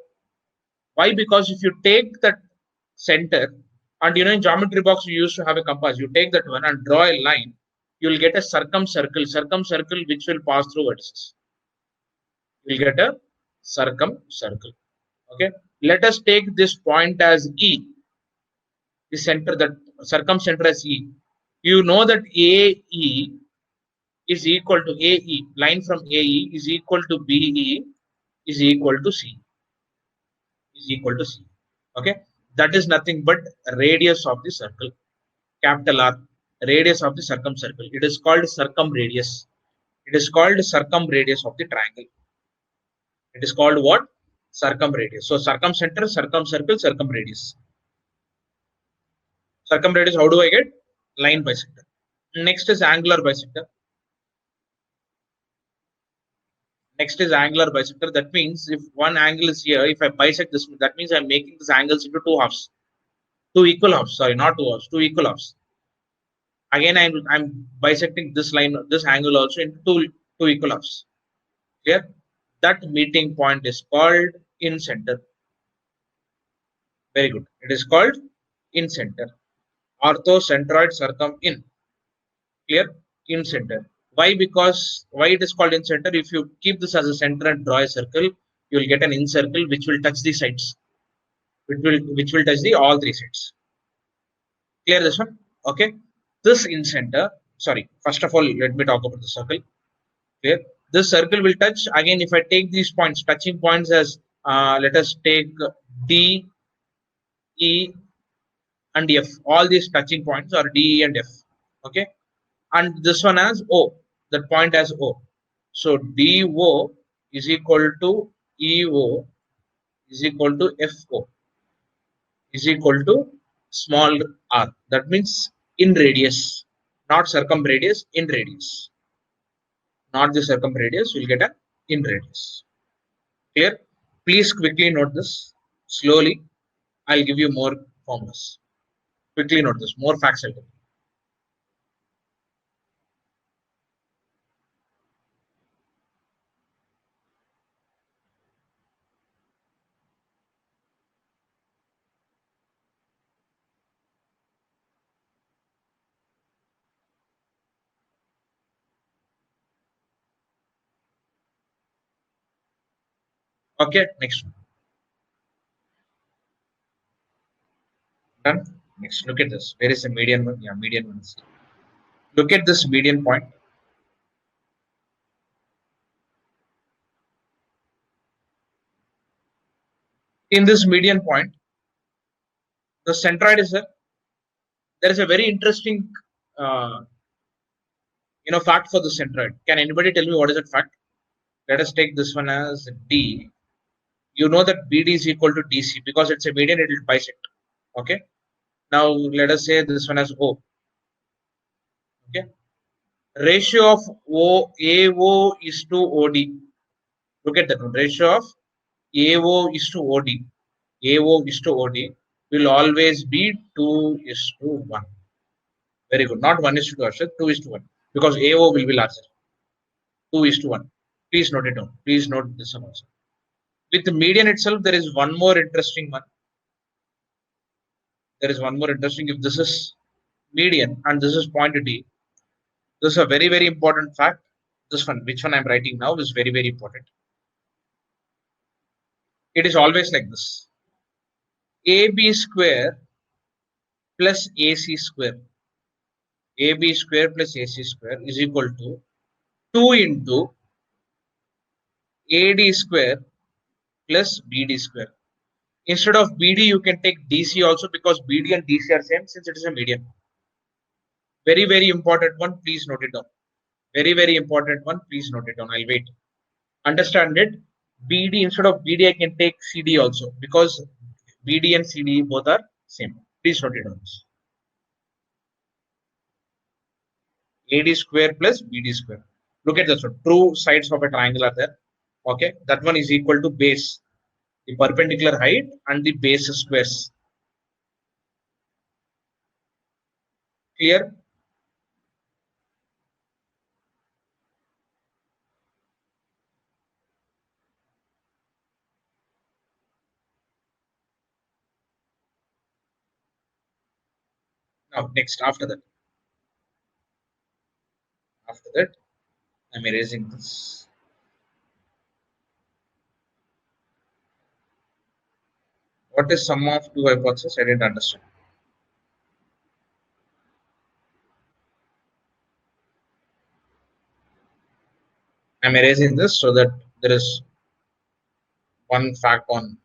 Why? Because if you take that center, and in geometry box you used to have a compass, you take that one and draw a line, you will get a circumcircle which will pass through vertices. You will get a circumcircle. Okay. Let us take this point as E, the center, that circumcenter as E. You know that AE is equal to AE, line from AE is equal to BE is equal to C. Is equal to C. Okay. That is nothing but radius of the circle, capital R, radius of the circumcircle. It is called circumradius. It is called circumradius of the triangle. It is called what? Circumradius. So circumcenter, circumcircle, circumradius. Circumradius, how do I get? Line bisector. Next is angular bisector. Next is angular bisector. That means if one angle is here, if I bisect this, that means I'm making this angles into two halves. Two equal halves. Sorry, not two halves, two equal halves. Again, I'm bisecting this line, this angle also into two equal halves. Clear? That meeting point is called in center. Very good. It is called in center. Ortho, centroid, circum, in. Clear? In center. Why? Because why it is called in center? If you keep this as a center and draw a circle, you will get an in circle which will touch the sides. Which will touch the all three sides. Clear this one? Okay. This in center. Sorry. First of all, let me talk about the circle. Clear? This circle will touch again. If I take these points, touching points as let us take D, E, and F. All these touching points are D, E, and F. Okay. And this one as O. That point as O. So DO is equal to EO is equal to FO is equal to small r. That means in radius, not circumradius, in radius. Not the circumradius, you'll get a in radius. Clear? Please quickly note this. Slowly, I'll give you more formulas. Quickly note this. More facts I'll give you. Okay, next one. Done. Next, look at this. Where is the median one? Yeah, median one. Look at this median point. In this median point, the centroid is there is a very interesting uh, fact for the centroid. Can anybody tell me what is that fact? Let us take this one as D. You know that BD is equal to DC because it's a median, it will bisect. Okay. Now let us say this one as O. Okay. Ratio of AO is to OD. Look at that one. Ratio of AO is to OD. AO is to OD will always be 2 is to 1. Very good. Not 1 is to 2, 2 is to 1. Because AO will be larger. 2 is to 1. Please note it down. Please note this one also. With the median itself, there is one more interesting one. There is one more interesting. If this is median and this is point D, this is a very, very important fact. This one, which one I'm writing now, is very, very important. It is always like this. AB square plus AC square. AB square plus AC square is equal to 2 into AD square plus BD square. Instead of BD, you can take DC also because BD and DC are same since it is a median. Very, very important one. Please note it down. Very, very important one. Please note it down. I'll wait. Understand it. BD instead of BD, I can take CD also because BD and CD both are same. Please note it down. AD square plus BD square. Look at this one. True sides of a triangle are there. Okay. That one is equal to base. The perpendicular height and the base squares. Clear? Now, next, after that, I'm erasing this. What is sum of two hypotheses? I didn't understand. I'm erasing this so that there is one fact on.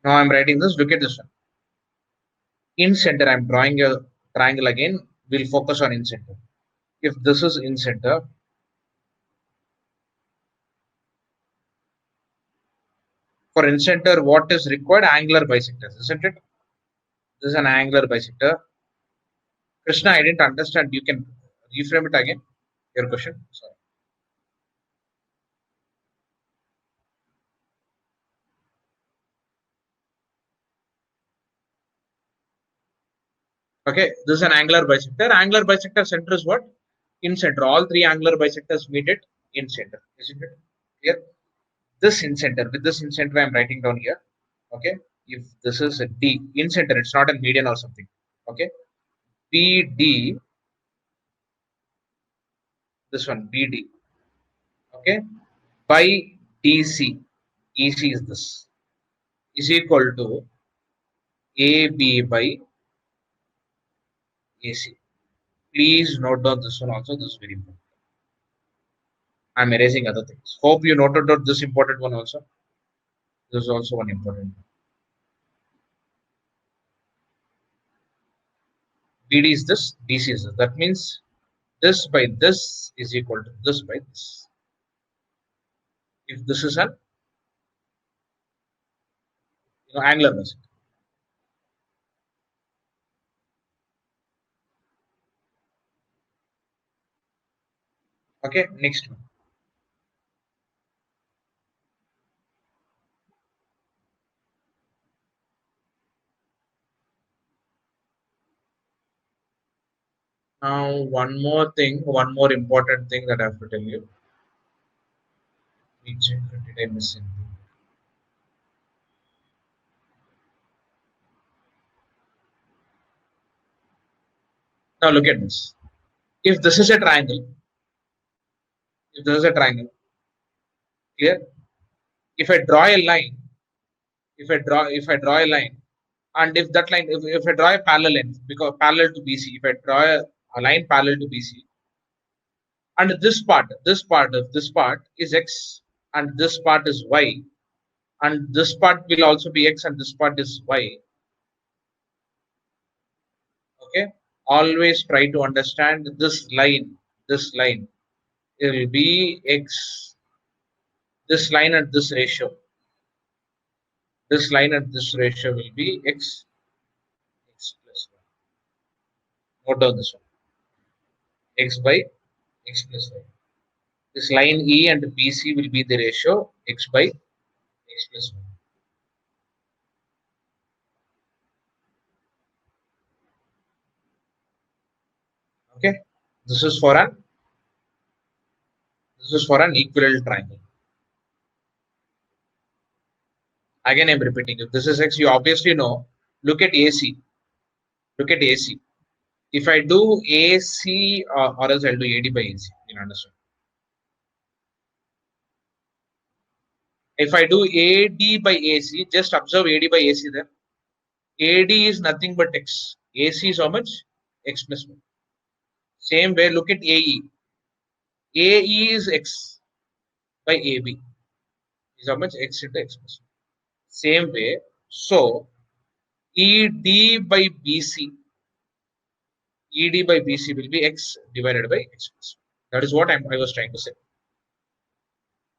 Now I'm writing this. Look at this one. In center, I'm drawing a triangle again. We'll focus on in center. If this is in center, for in center, what is required? Angular bisectors, isn't it? This is an angular bisector. Krishna, I didn't understand. You can reframe it again. Your question. Sorry. Okay, this is an angular bisector. Angular bisector center is what? In center. All three angular bisectors meet it in center. Isn't it clear? This in center. With this in center, I am writing down here. Okay. If this is a D in center, it's not a median or something. Okay. BD, this one BD. Okay. By DC, EC is this, is equal to AB by AC. Please note down this one also. This is very important. I'm erasing other things. Hope you noted out this important one also. This is also one important one. BD is this, DC is this. That means this by this is equal to this by this. If this is an angular bisector. Okay, next one. Now, one more important thing that I have to tell you. Let me check. Did I miss anything? Now, look at this. If this is a triangle, if this is a triangle, clear? If I draw a line, if I draw a line, and if that line, if I draw a parallel length, because parallel to BC, if I draw a line parallel to BC, and this part is X, and this part is Y, and this part will also be X, and this part is Y. Okay, always try to understand this line it will be X, this line at this ratio, this line at this ratio will be X plus 1. Note down this one, X by X plus 1. This line E and BC will be the ratio X by X plus 1. Okay, this is for an equilateral triangle. Again, I'm repeating. If this is X, you obviously know. Look at AC. Look at AC. If I do AC or else I'll do AD by AC. You understand? If I do AD by AC, just observe AD by AC then. AD is nothing but X. AC is how much? X plus 1. Same way, look at AE. AE is X by AB. Is how much? X into X plus 1. Same way. So, ED by BC. ED by BC will be X divided by X plus 1. That is what I was trying to say.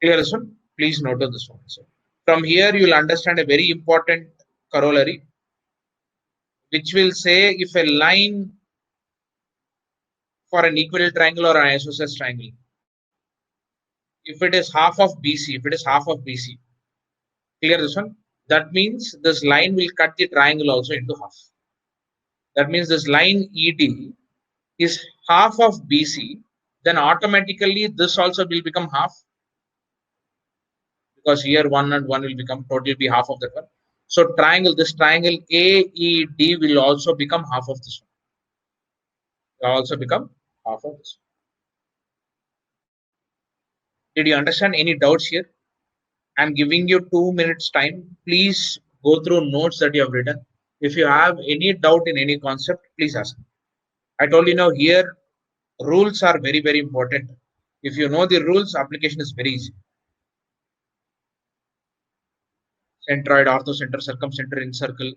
Clear this one? Please note on this one. So, from here, you will understand a very important corollary, which will say if a line for an equilateral triangle or an isosceles triangle, if it is half of BC, clear this one? That means this line will cut the triangle also into half. That means this line ED is half of BC, then automatically this also will become half, because here 1 and 1 will become total be half of that one. So this triangle AED will also become half of this one. Will also become half of this one. Did you understand any doubts here? I'm giving you 2 minutes time. Please go through notes that you have written. If you have any doubt in any concept, please ask. I told you now here, rules are very, very important. If you know the rules, application is very easy. Centroid, orthocenter, circumcenter, incircle.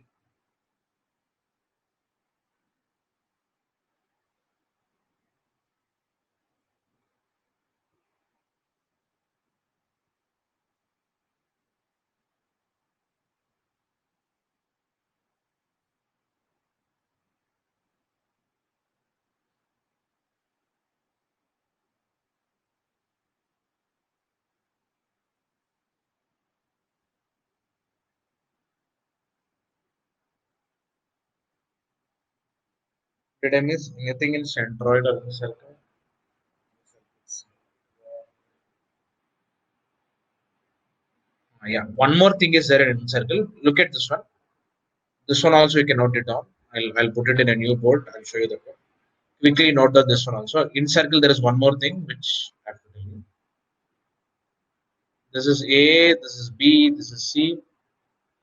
Did I miss anything in centroid or in circle? Yeah, one more thing is there in circle. Look at this one. This one also you can note it down. I'll put it in a new board. I'll show you the code. Quickly note down this one also. In circle, there is one more thing which I have to tell you. This is A, this is B, this is C.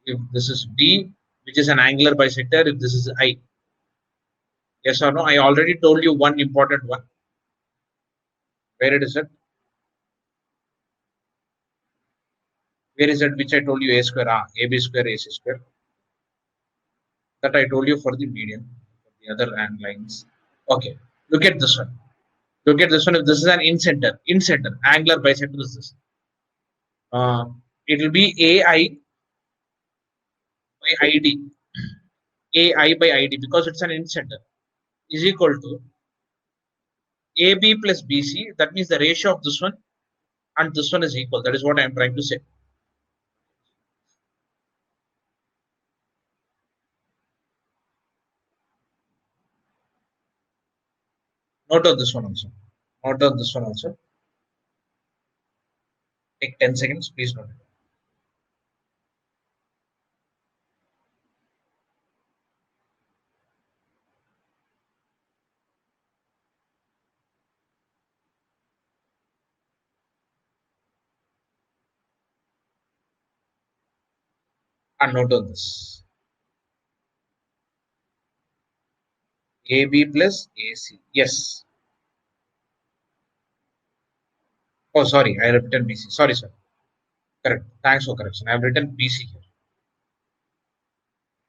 If this is D, which is an angular bisector, if this is I. Yes or no? I already told you one important one. Where it is it? Where is it? Which I told you A square, AB square, AC square. That I told you for the median, for the other lines. Okay. Look at this one. Look at this one. If this is an in center, angular bisector is this. It will be AI by ID. AI by ID because it's an in center is equal to AB plus BC. That means the ratio of this one and this one is equal. That is what I am trying to say. Note on this one also. Note on this one also. Take 10 seconds. Please note it. And note on this. AB plus AC. Yes. Oh, sorry. I have written BC. Sorry, sir. Correct. Thanks for correction. I have written BC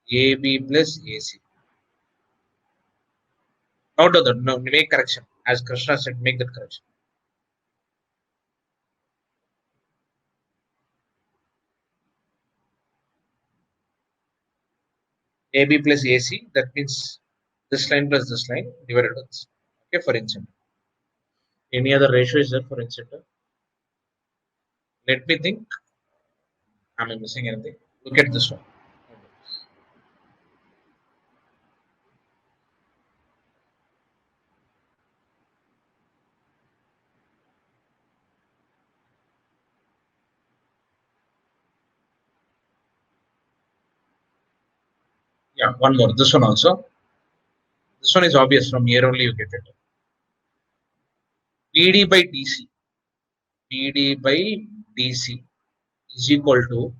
here. AB plus AC. Note on that. No, make correction. As Krishna said, make that correction. AB plus AC. That means this line plus this line divided by this. Okay, for instance. Any other ratio is there for instance? Let me think. Am I missing anything? Look at this one. Yeah, one more. This one also. This one is obvious. From here only you get it. BD by DC. BD by DC is equal to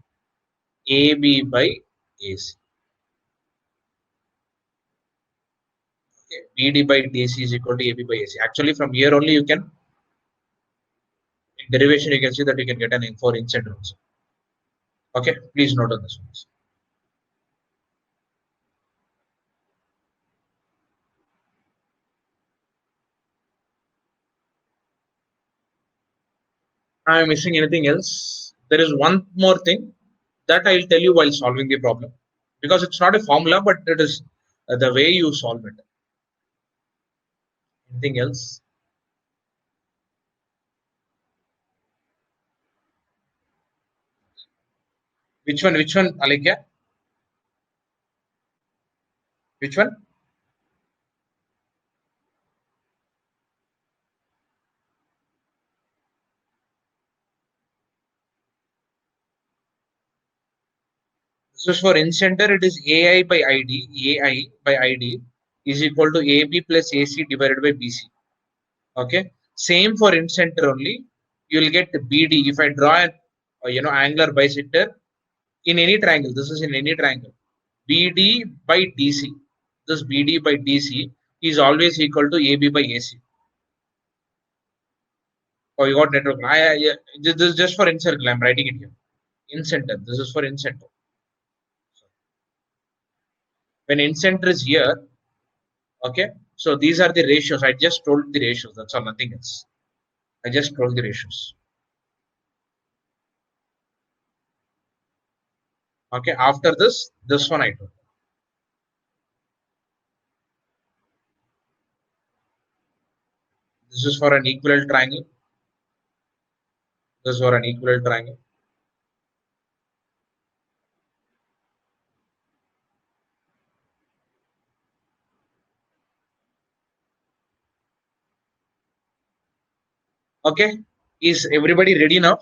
AB by AC. Okay. BD by DC is equal to AB by AC. Actually, from here only you can, in derivation, you can see that you can get an info instant also. Okay, please note on this one. Am I missing anything else? There is one more thing that I'll tell you while solving the problem because it's not a formula, but it is the way you solve it. Anything else? Which one? Which one, Alikya? Which one? This is for in center. It is AI by ID. AI by ID is equal to AB plus AC divided by BC. Okay. Same for in center only. You will get BD. If I draw an angular bisector in any triangle, this is in any triangle. BD by DC. This BD by DC is always equal to AB by AC. Oh, you got network. Yeah. This is just for in circle. I'm writing it here. In center. This is for in center. When in center is here, okay. So these are the ratios. I just told the ratios. That's all. Nothing else. I just told the ratios. Okay. After this one I told. This is for an equivalent triangle. This is for an equivalent triangle. Okay, is everybody ready now?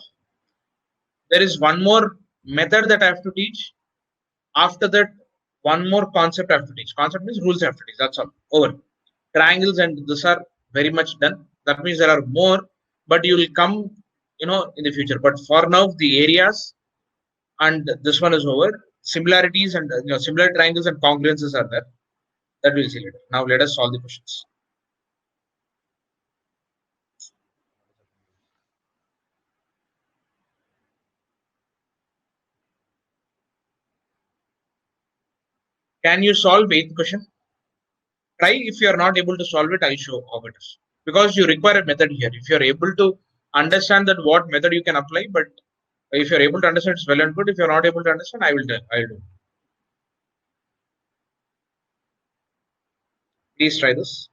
There is one more method that I have to teach. After that, one more concept I have to teach. Concept means rules I have to teach. That's all. Over. Triangles and this are very much done. That means there are more, but you will come, in the future. But for now, the areas and this one is over. Similarities and similar triangles and congruences are there. That we'll see later. Now let us solve the questions. Can you solve eighth question? Try. If you are not able to solve it, I'll show how it is. Because you require a method here. If you're able to understand that what method you can apply, but if you're able to understand, it's well and good. If you're not able to understand, I'll do. Please try this.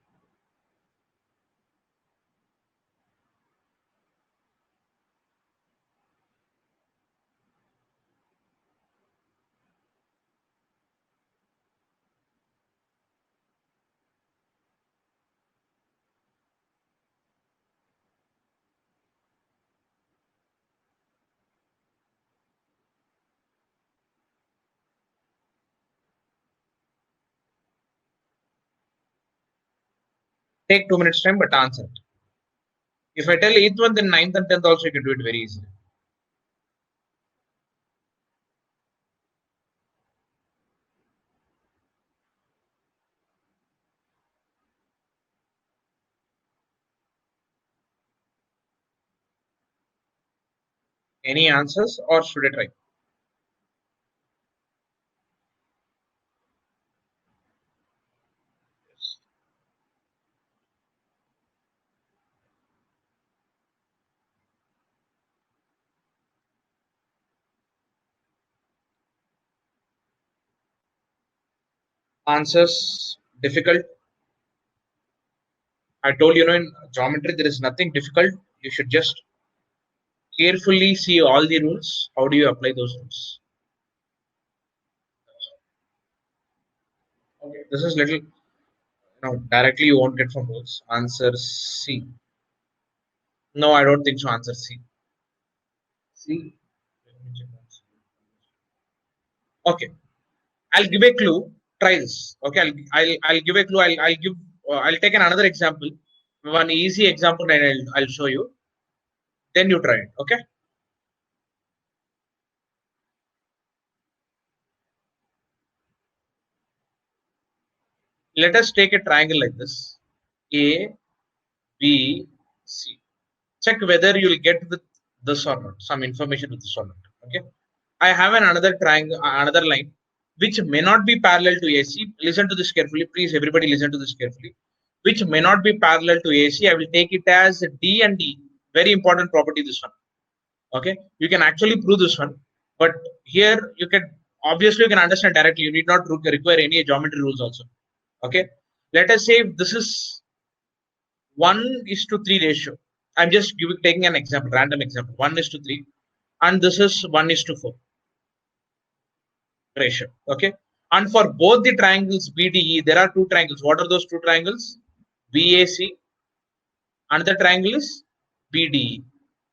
Take 2 minutes time, but answer it. If I tell eighth one, then ninth and tenth also you can do it very easily. Any answers or should I try? Answers difficult. I told in geometry there is nothing difficult. You should just carefully see all the rules. How do you apply those rules? Okay. This is little directly you won't get from rules. Answer C. No, I don't think so. Answer C. C. Okay. I'll give a clue. Try this. Okay. I'll give a clue. I'll take another example. One easy example and I'll show you. Then you try it. Okay. Let us take a triangle like this. A, B, C. Check whether you'll get with this or not. Some information with this or not. Okay. I have another triangle, another line, which may not be parallel to AC. Listen to this carefully. Please, everybody listen to this carefully. Which may not be parallel to AC. I will take it as D and D. Very important property, this one. Okay. You can actually prove this one. But here, you can, obviously, you can understand directly. You need not require any geometry rules also. Okay. Let us say this is 1:3 ratio. I'm just taking an example, random example. 1:3, and this is 1:4 ratio. Okay. And for both the triangles BDE, there are two triangles. What are those two triangles? BAC. Another triangle is BDE.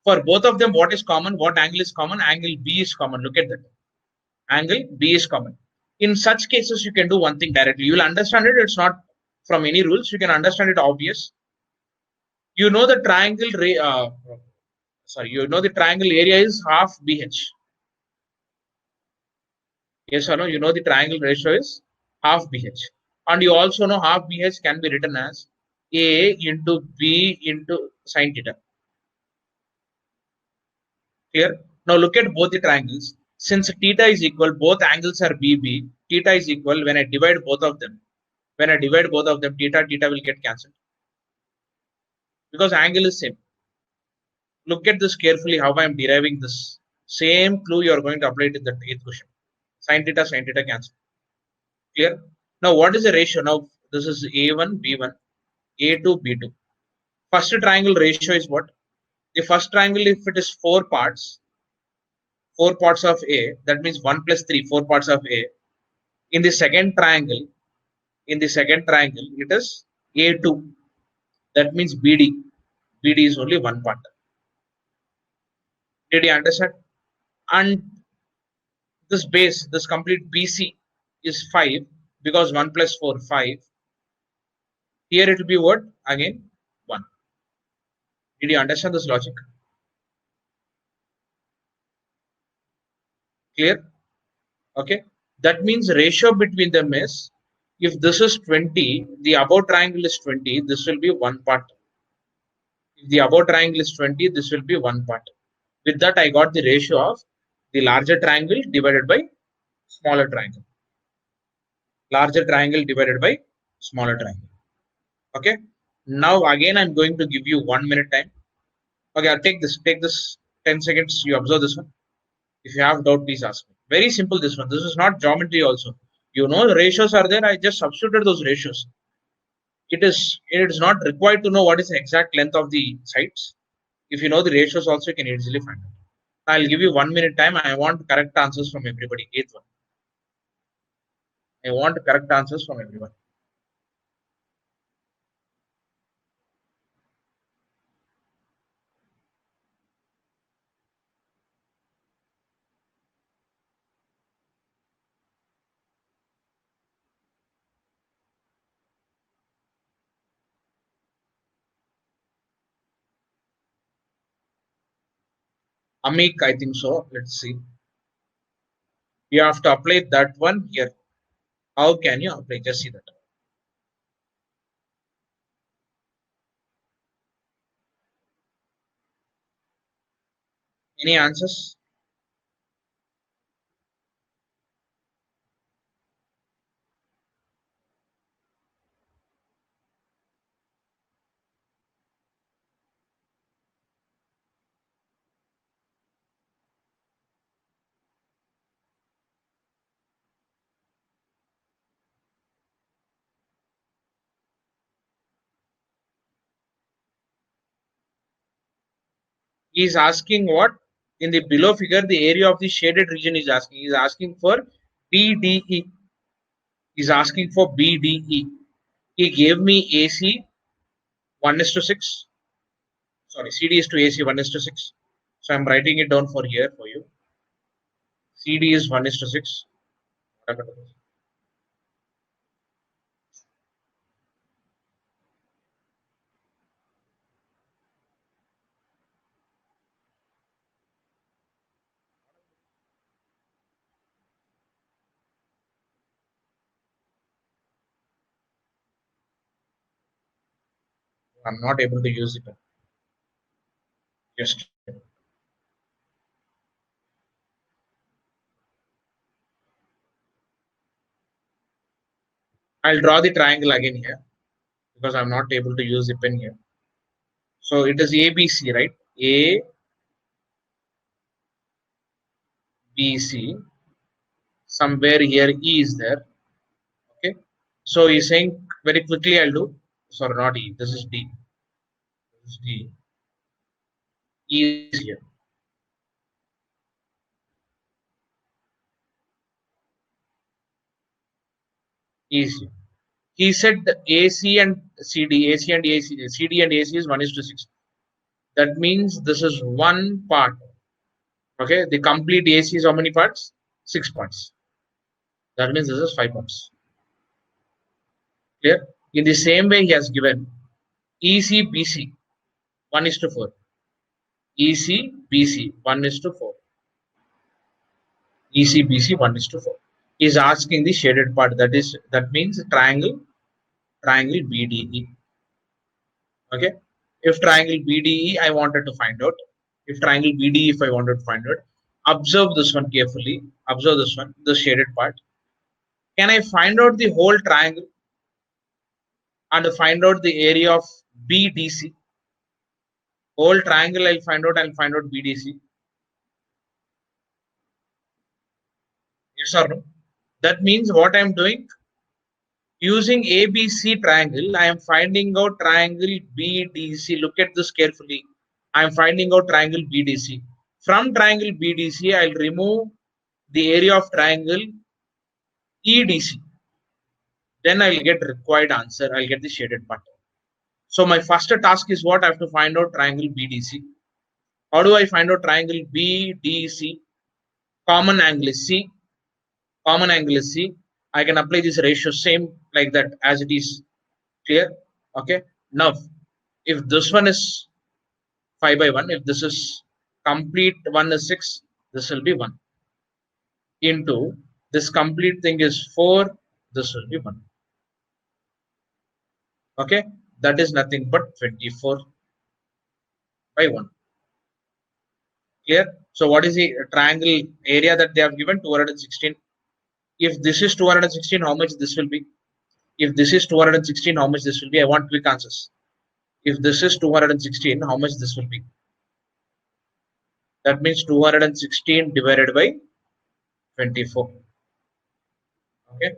For both of them, what is common? What angle is common? Angle B is common. Look at that. Angle B is common. In such cases, you can do one thing directly. You will understand it. It's not from any rules. You can understand it obvious. You know the triangle the triangle area is half BH. Yes or no? You know the triangle ratio is half BH. And you also know half BH can be written as A into B into sine theta. Clear? Now look at both the triangles. Since theta is equal, both angles are BB. Theta is equal. When I divide both of them, theta will get cancelled. Because angle is same. Look at this carefully how I am deriving this. Same clue you are going to apply it in the 8th question. Sin theta cancel. Clear? Now what is the ratio? Now this is A1, B1, A2, B2. First triangle ratio is what? The first triangle, if it is four parts of A, that means 1 plus 3, 4 parts of A. In the second triangle, it is A2. That means BD. BD is only one part. Did you understand? And this base, this complete BC is 5 because 1 plus 4, 5. Here it will be what? Again, 1. Did you understand this logic? Clear? Okay. That means ratio between them is, if this is 20, the above triangle is 20, this will be one part. If the above triangle is 20, this will be one part. With that, I got the ratio of the larger triangle divided by smaller triangle. Larger triangle divided by smaller triangle. Okay. Now again, I'm going to give you 1 minute time. Okay, I'll take this 10 seconds. You observe this one. If you have doubt, please ask me. Very simple this one. This is not geometry also. You know the ratios are there. I just substituted those ratios. It is not required to know what is the exact length of the sides. If you know the ratios also, you can easily find it. I'll give you 1 minute time. I want correct answers from everybody. Eighth one. I want correct answers from everyone. Amik, I think so. Let's see. You have to apply that one here. How can you apply? Just see that. Any answers? He is asking what? In the below figure, the area of the shaded region is asking. He is asking for BDE. He's asking for BDE. He gave me AC 1 is to 6. Sorry, CD is to AC 1 is to 6. So I'm writing it down for here for you. CD is 1 is to 6. I'm not able to use it. Just I'll draw the triangle again here because I'm not able to use the pen here. So it is ABC, right? A, B, C. Somewhere here E is there. Okay. So he's saying very quickly I'll do. Sorry, not E. This is D. This is D. E is here. E is here. He said AC and CD, AC and AC, CD and AC is 1 is to 6. That means this is one part. Okay, the complete AC is how many parts? 6 parts. That means this is 5 parts. Clear? In the same way, he has given ECBC 1 is to 4. ECBC 1 is to 4. ECBC 1 is to 4. He is asking the shaded part. That means triangle BDE. Okay. If triangle BDE I wanted to find out. If triangle BDE if I wanted to find out. Observe this one carefully. Observe this one, the shaded part. Can I find out the whole triangle and find out the area of BDC? Whole triangle I'll find out and find out BDC. Yes or no? That means what I'm doing, using ABC triangle, I am finding out triangle BDC. Look at this carefully. I am finding out triangle BDC. From triangle BDC, I'll remove the area of triangle EDC. Then I'll get required answer. I'll get the shaded part. So my first task is what? I have to find out triangle BDC. How do I find out triangle BDC? Common angle is C. Common angle is C. I can apply this ratio same like that as it is. Clear? Okay. Now, if this one is 5 by 1, if this is complete 1 is 6, this will be 1. Into this complete thing is 4, this will be 1. Okay. That is nothing but 24 by 1. Clear? So what is the triangle area that they have given? 216. If this is 216, how much this will be? If this is 216, how much this will be? I want quick answers. If this is 216, how much this will be? That means 216 divided by 24. Okay.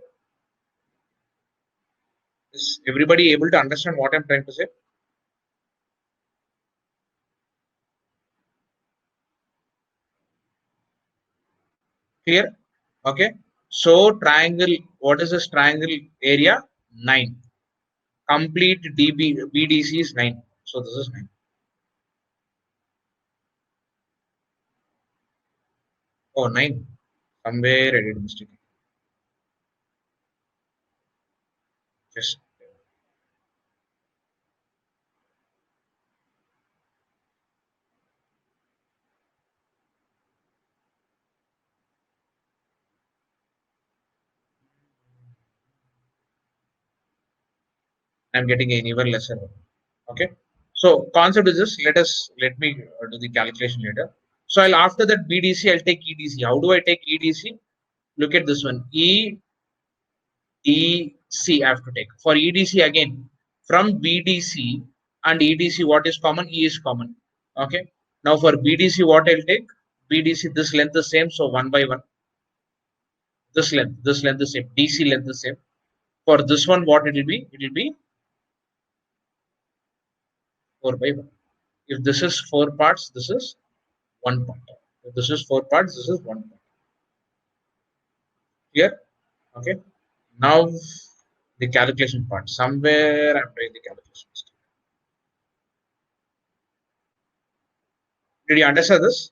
Is everybody able to understand what I'm trying to say? Clear? Okay. So triangle, what is this triangle area? 9. Complete BDC is 9. So this is 9. Oh, 9. Somewhere I did mistake. Just I'm getting an even lesser one. Okay. So concept is this. Let me do the calculation later. So I'll after that BDC, I'll take EDC. How do I take EDC? Look at this one. EDC I have to take. For EDC again, from BDC and EDC, what is common? E is common. Okay. Now for BDC, what I'll take? BDC, this length is same, so 1 by 1. This length is same. DC length is same. For this one, what it will be? It will be 4 by 1. If this is 4 parts, this is 1 part. If this is 4 parts, this is 1 part. Here, okay. Now the calculation part. Somewhere I'm doing the calculation. Did you understand this?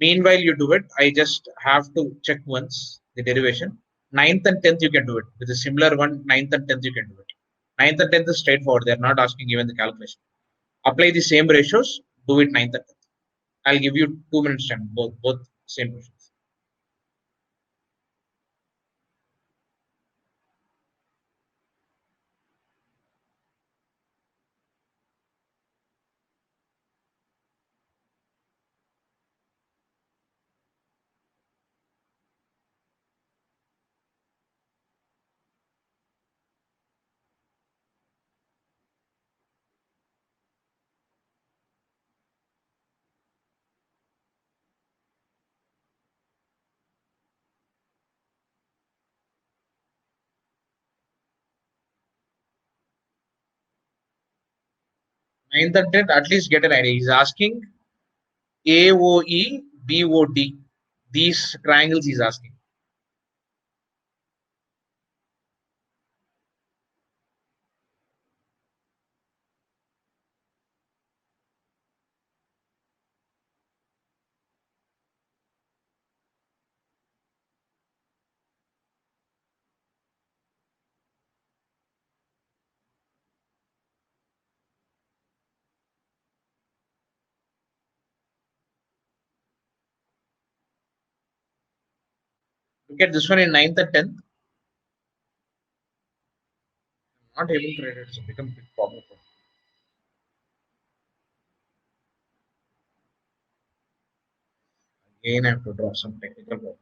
Meanwhile, you do it. I just have to check once the derivation. Ninth and 10th, you can do it. With a similar one, ninth and 10th, you can do it. Ninth and 10th is straightforward. They're not asking even the calculation. Apply the same ratios, do it ninth and 10th. I'll give you 2 minutes time, both same questions. Ninth and 10th, at least get an idea. He's asking AOE, BOD. These triangles he's asking. Look at this one in ninth and 10th. Not able to write it. It's become a big problem for me. Again, I have to draw some technical problems.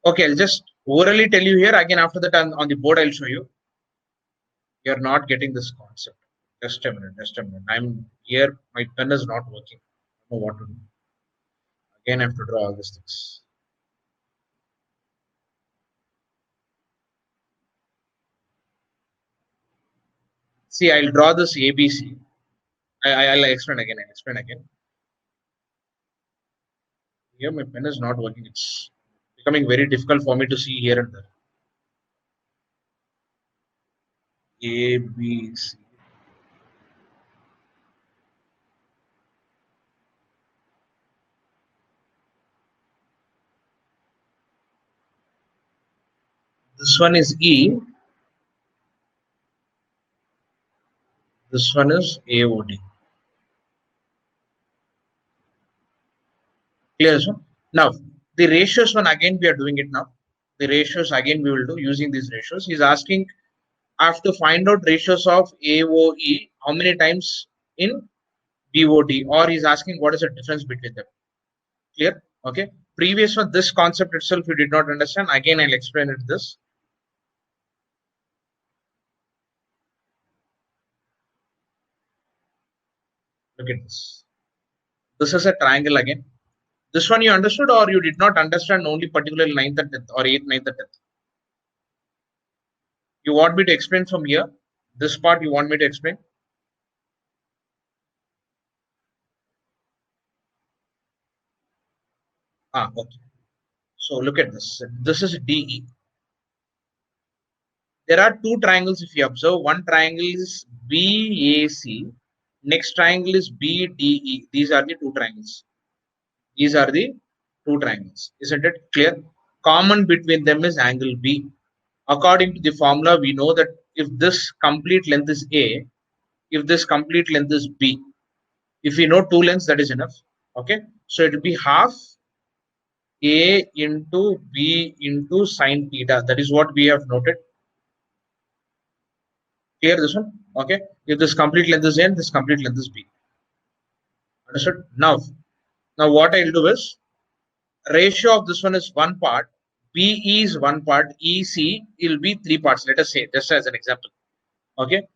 Okay, I'll just orally tell you here. Again, after that, on the board, I'll show you. You're not getting this concept. Just a minute. Just a minute. I'm here. My pen is not working. I don't know what to do. Again, I have to draw all these things. See, I'll draw this ABC. I'll explain again. I'll explain again. Here my pen is not working. It's becoming very difficult for me to see here and there. A, B, C. This one is E. This one is AOD. Clear, sir? Now, the ratios one again we are doing it now. The ratios again we will do using these ratios. He's asking, I have to find out ratios of AOE how many times in BOD, or he's asking what is the difference between them. Clear? Okay. Previous one, this concept itself you did not understand. Again, I'll explain it this. Look at this. This is a triangle again. This one you understood or you did not understand only particularly 9th and 10th or 8th, 9th and 10th. You want me to explain from here? This part you want me to explain? Okay. So look at this. This is DE. There are two triangles if you observe. One triangle is BAC. Next triangle is BDE. These are the two triangles. These are the two triangles. Isn't it clear? Common between them is angle B. According to the formula, we know that if this complete length is A, if this complete length is B, if we know two lengths, that is enough. Okay. So it will be half A into B into sine theta. That is what we have noted. Clear this one? Okay. If this complete length is A, this complete length is B. Understood? Now what I'll do is ratio of this one is one part, BE is one part, EC will be three parts. Let us say, just as an example. Okay.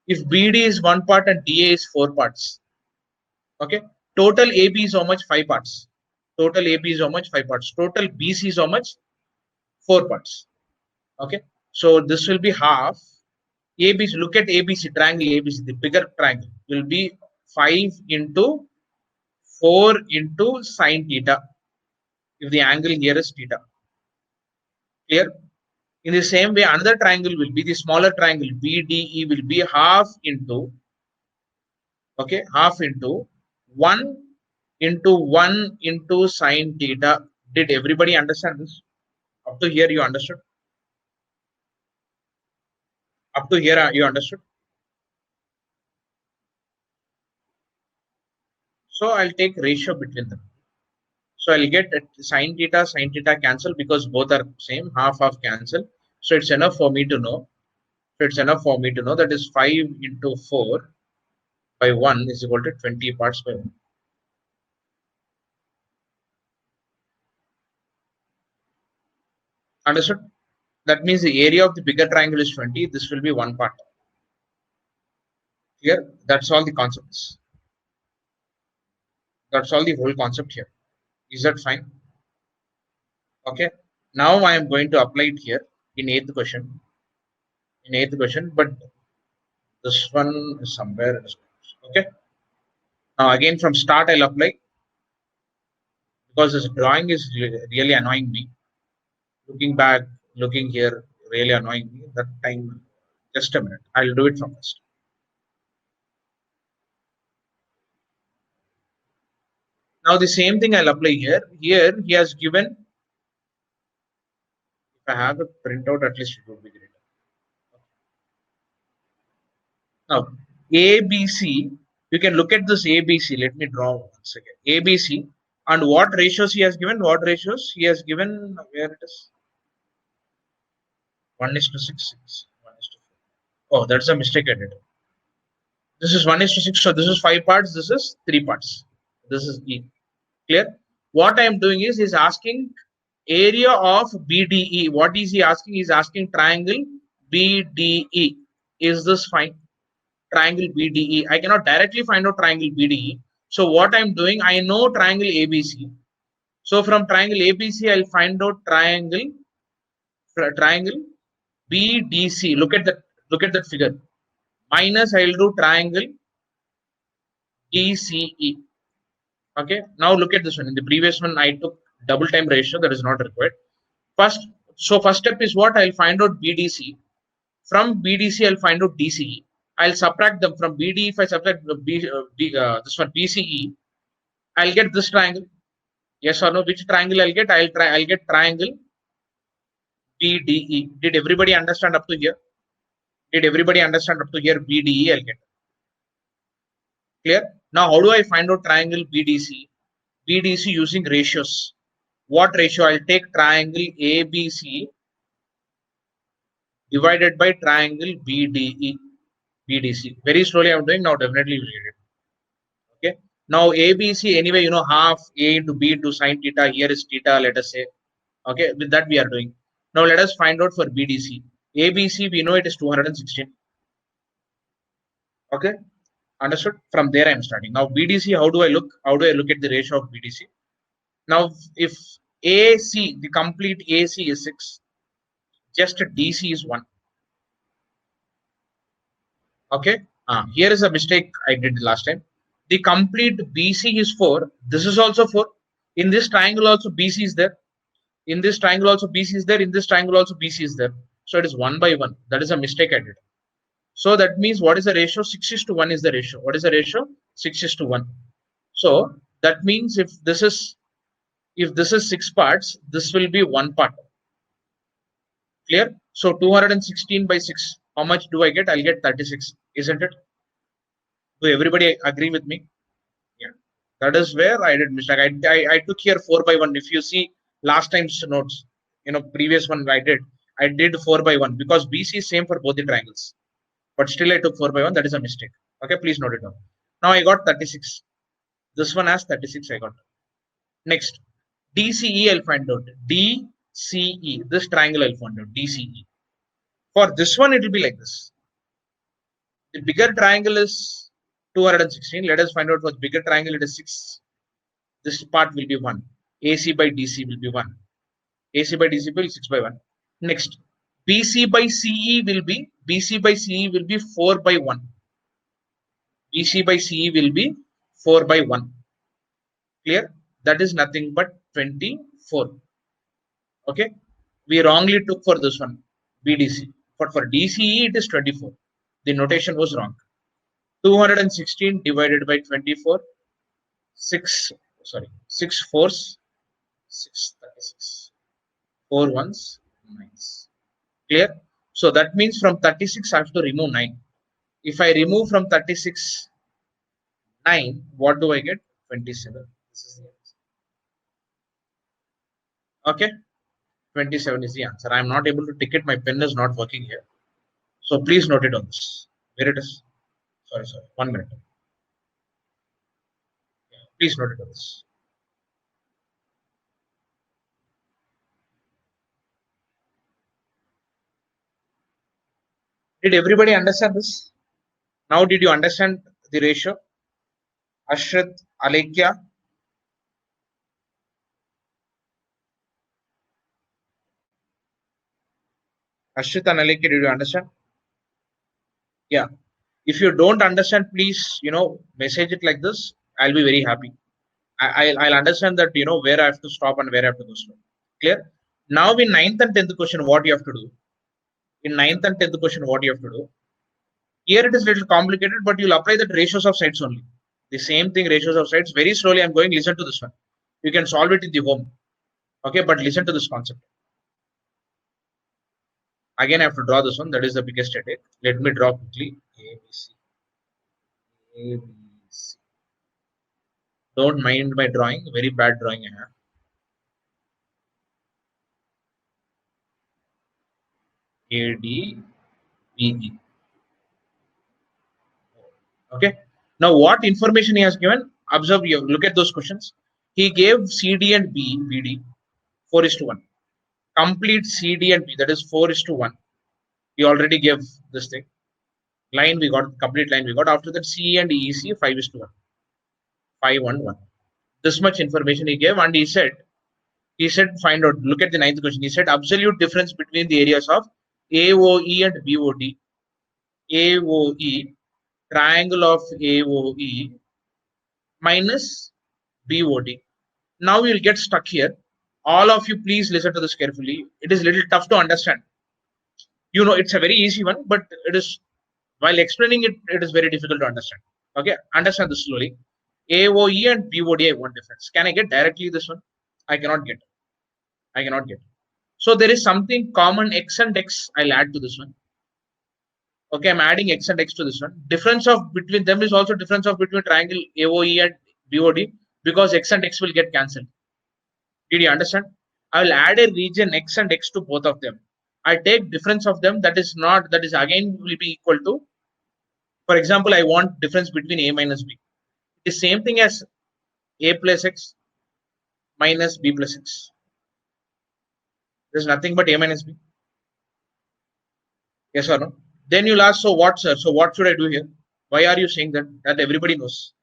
If BD is one part and DA is four parts. Okay. Total AB is how much? Five parts. Total AB is how much? Five parts. Total BC is how much? Four parts. Okay. So this will be half. ABC, look at ABC, triangle ABC, the bigger triangle will be 5 into 4 into sine theta. If the angle here is theta. Clear? In the same way, another triangle will be the smaller triangle BDE will be half into, okay, half into 1 into 1 into sine theta. Did everybody understand this? Up to here, you understood? Up to here, you understood? So I'll take ratio between them. So I'll get sine theta cancel because both are same, half cancel. So it's enough for me to know. So it's enough for me to know that is 5 into 4 by 1 is equal to 20 parts by 1. Understood? That means the area of the bigger triangle is 20. This will be one part. Here, that's all the concepts. That's all the whole concept here. Is that fine? Okay. Now I am going to apply it here in eighth question. In eighth question, but this one is somewhere. Okay. Now again from start I'll apply because this drawing is really annoying me. Looking back, looking here, really annoying me. That time, just a minute. I'll do it from first. Now the same thing I'll apply here. Here he has given. If I have a printout, at least it would be great. Now ABC, you can look at this ABC. Let me draw once again. ABC and what ratios he has given? What ratios he has given? Where it is? 1:6, 1:4. Oh, that's a mistake I did. This is 1:6. So this is 5 parts. This is 3 parts. This is E. Clear? What I am doing is he's asking area of BDE. What is he asking? He's asking triangle BDE. Is this fine? Triangle BDE. I cannot directly find out triangle BDE. So what I'm doing, I know triangle ABC. So from triangle ABC, I'll find out triangle BDC. Look at that figure. Minus I'll do triangle DCE. Okay, now look at this one. In the previous one, I took double time ratio, that is not required. First step is what? I'll find out BDC. From BDC, I'll find out DCE. I'll subtract them from BD. If I subtract this one BCE, I'll get this triangle. Yes or no? Which triangle I'll get? I'll get triangle BDE. Did everybody understand up to here? Did everybody understand up to here? BDE I'll get. Clear? Now, how do I find out triangle BDC? BDC using ratios. What ratio? I'll take triangle ABC divided by triangle BDE. BDC. Very slowly I'm doing. Now definitely you will get it. Okay. Now ABC anyway, you know, half A into B into sine theta. Here is theta, let us say. Okay. With that we are doing. Now let us find out for BDC. ABC we know it is 216. Okay. Understood? From there I'm starting. Now BDC, how do I look? How do I look at the ratio of BDC? Now if AC, the complete AC is 6, just DC is 1. Okay. Here is a mistake I did last time. The complete BC is 4. This is also 4. In this triangle also BC is there. In this triangle also BC is there. In this triangle also BC is there. So it is 1 by 1. That is a mistake I did. So that means what is the ratio? 6:1 is the ratio. What is the ratio? 6:1. So that means if this is 6 parts, this will be 1 part. Clear? So 216 by 6. How much do I get? I'll get 36. Isn't it? Do everybody agree with me? Yeah. That is where I did mistake. I took here 4 by 1. If you see last time's notes, you know, previous one I did 4 by 1 because BC is same for both the triangles. But still I took 4 by 1. That is a mistake. Okay, please note it down. Now I got 36. This one has 36 I got. Next, DCE I'll find out. DCE. This triangle I'll find out. DCE. For this one, it will be like this. The bigger triangle is 216. Let us find out for the bigger triangle, it is 6. This part will be 1. AC by DC will be 1. AC by DC will be 6 by 1. Next, BC by CE will be 4 by 1. BC by CE will be 4 by 1. Clear? That is nothing but 24. Okay. We wrongly took for this one, BDC. But for DCE, it is 24. The notation was wrong. 216 divided by 24. 6 fours, 636. 4 ones, 9. Clear? So that means from 36 I have to remove 9. If I remove from 36 9, what do I get? 27. This is the answer. Okay, 27 is the answer. I am not able to tick it. My pen is not working here. So please note it on this. Where it is? Sorry. 1 minute. Yeah, please note it on this. Did everybody understand this? Now, did you understand the ratio? Ashrit, Alekia? Ashrit and Alekia, did you understand? Yeah. If you don't understand, please, message it like this. I'll be very happy. I'll understand that, where I have to stop and where I have to go slow. Clear? Now, in 9th and 10th question, what you have to do? In 9th and 10th question, what you have to do? Here it is a little complicated, but you'll apply the ratios of sides only. The same thing, ratios of sides. Very slowly, I'm going. Listen to this one. You can solve it in the home. Okay, but listen to this concept. Again, I have to draw this one. That is the biggest headache. Let me draw quickly. ABC. ABC. Don't mind my drawing. Very bad drawing I have. ADBE. Okay. Now, what information he has given? Observe. You look at those questions. He gave CD and BD 4:1. Complete CD and B, that is 4:1. We already gave this thing. Line we got, complete line we got. After that, CE and EC 5:1. 5:1. This much information he gave, and he said, find out. Look at the 9th question. He said, absolute difference between the areas of AOE and BOD. AOE, triangle of AOE minus BOD. Now you'll get stuck here. All of you, please listen to this carefully. It is a little tough to understand. You know, it's a very easy one, but it is, while explaining it, it is very difficult to understand. Okay, understand this slowly. AOE and BOD, I want difference. Can I get directly this one? I cannot get. I cannot get. So there is something common, x and x. I'll add to this one. Okay, I'm adding x and x to this one. Difference of between them is also difference of between triangle AOE and BOD, because x and x will get cancelled. Did you understand? I will add a region x and x to both of them. I take difference of them, that is again will be equal to, for example, I want difference between a minus b. It is same thing as a plus x minus b plus x. There's nothing but a minus b. Yes or no? Then you'll ask, so what, sir? So what should I do here? Why are you saying that? That everybody knows.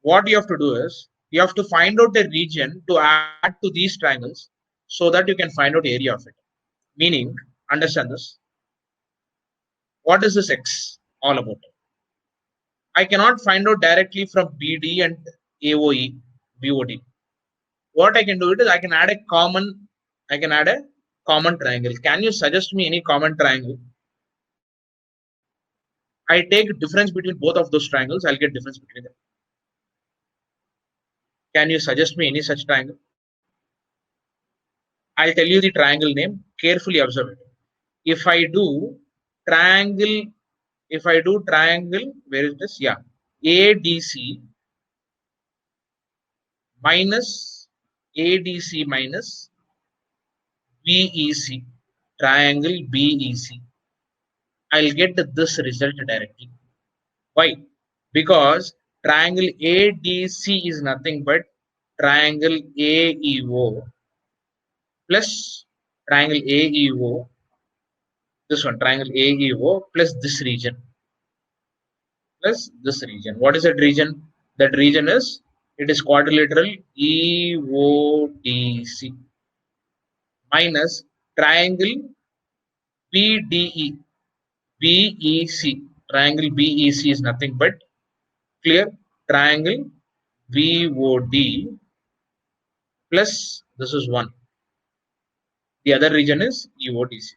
What you have to do is, you have to find out a region to add to these triangles so that you can find out area of it. Meaning, understand this. What is this x all about? I cannot find out directly from BD and AOE, BOD. What I can do it is I can add a common triangle. Can you suggest me any common triangle? I take difference between both of those triangles, I'll get difference between them. Can you suggest me any such triangle? I'll tell you the triangle name, carefully observe it. If I do triangle, where is this? Yeah, ADC minus BEC, triangle BEC, I'll get this result directly. Why? Because triangle ADC is nothing but triangle AEO plus triangle AEO, this one, triangle AEO plus this region. What is that region? That region is, it is quadrilateral EODC minus triangle BDE, BEC. Triangle BEC is nothing but, clear, triangle BOD plus this is 1. The other region is EODC.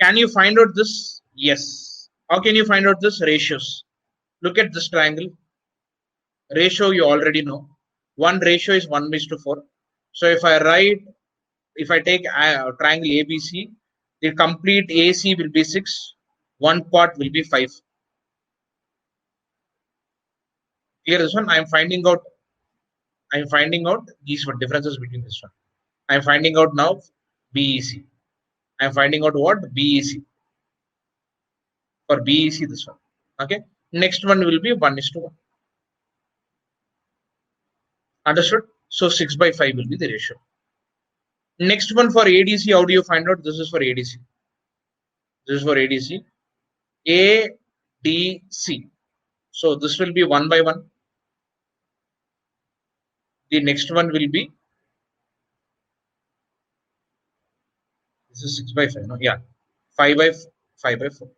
Can you find out this? Yes. How can you find out this? Ratios. Look at this triangle. Ratio you already know. One ratio is 1:4. So if I take triangle ABC, the complete AC will be 6. One part will be 5. Clear this one? I'm finding out these differences between this one. I'm finding out now BEC. I'm finding out what? BEC. For BEC, this one. Okay. Next one will be 1:1. Understood? So 6/5 will be the ratio. Next one for ADC, how do you find out? This is for ADC. ADC. So this will be 1/1. The next one will be, this is 6/5. No, yeah, 5/4.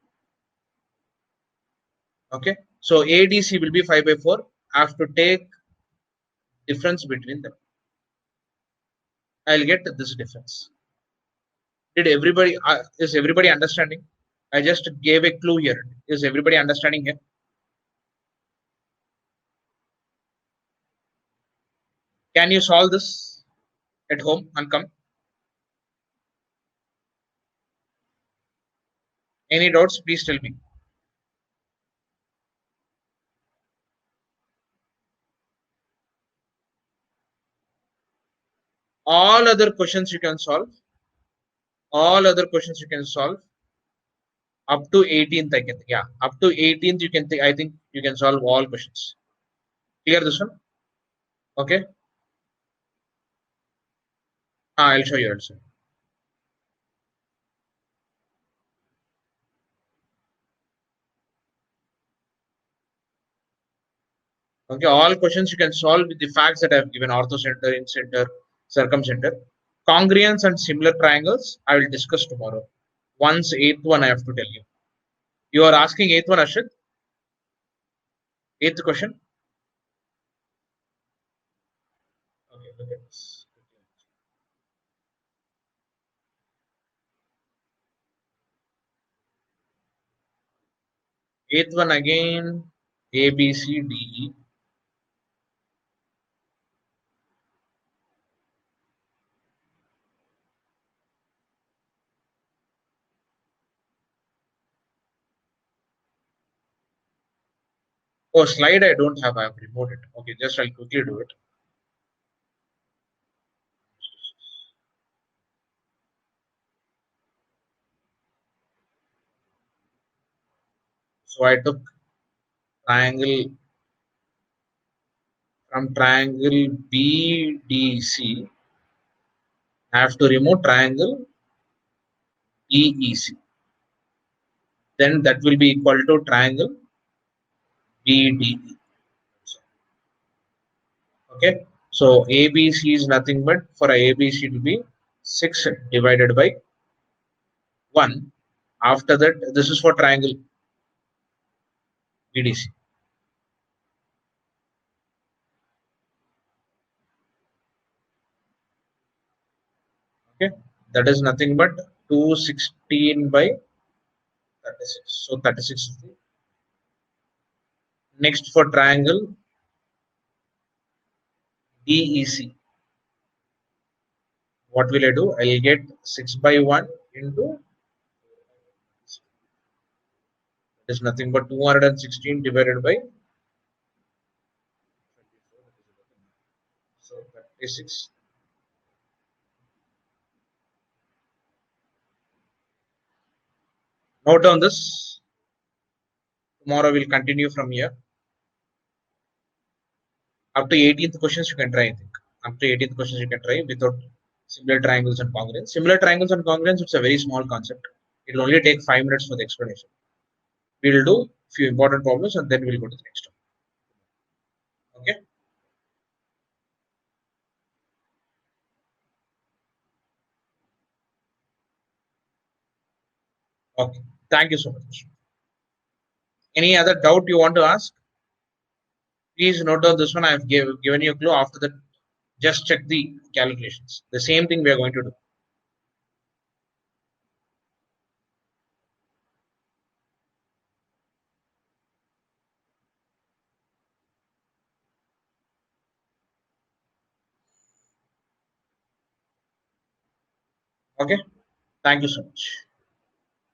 Okay. So ADC will be 5/4. I have to take difference between them. I'll get this difference. Is everybody understanding? I just gave a clue here. Is everybody understanding here? Can you solve this at home and come? Any doubts? Please tell me. All other questions you can solve. Up to 18th, I can think. Yeah, up to 18th you can think. I think you can solve all questions. Clear this one? Okay. I'll show you also. Okay, all questions you can solve with the facts that I have given: orthocenter, incenter, circumcenter. Congruence and similar triangles I will discuss tomorrow. Once 8th one I have to tell you. You are asking 8th one, Ashit? Eighth question. Okay, look at this. Eighth one again. A, B, C, D, E. Oh, slide I don't have. I have removed it. Okay, just I'll quickly do it. So I took triangle from triangle BDC. I have to remove triangle DEC. Then that will be equal to triangle BDE. Okay. So ABC is nothing but for a ABC to be 6 divided by 1. After that, this is for triangle BDC. Okay. That is nothing but 216 by 36. So 36 is the next for triangle DEC. What will I do? I'll get 6 by 1 into is nothing but 216 divided by so 36. Note down this. Tomorrow we'll continue from here. Up to 18th questions you can try, I think. Up to 18th questions you can try without similar triangles and congruence. Similar triangles and congruence, it's a very small concept. It will only take 5 minutes for the explanation. We'll do few important problems and then we'll go to the next one. Okay. Okay. Thank you so much. Any other doubt you want to ask? Please note down this one. I have given you a clue. After that, just check the calculations. The same thing we are going to do. Okay. Thank you so much.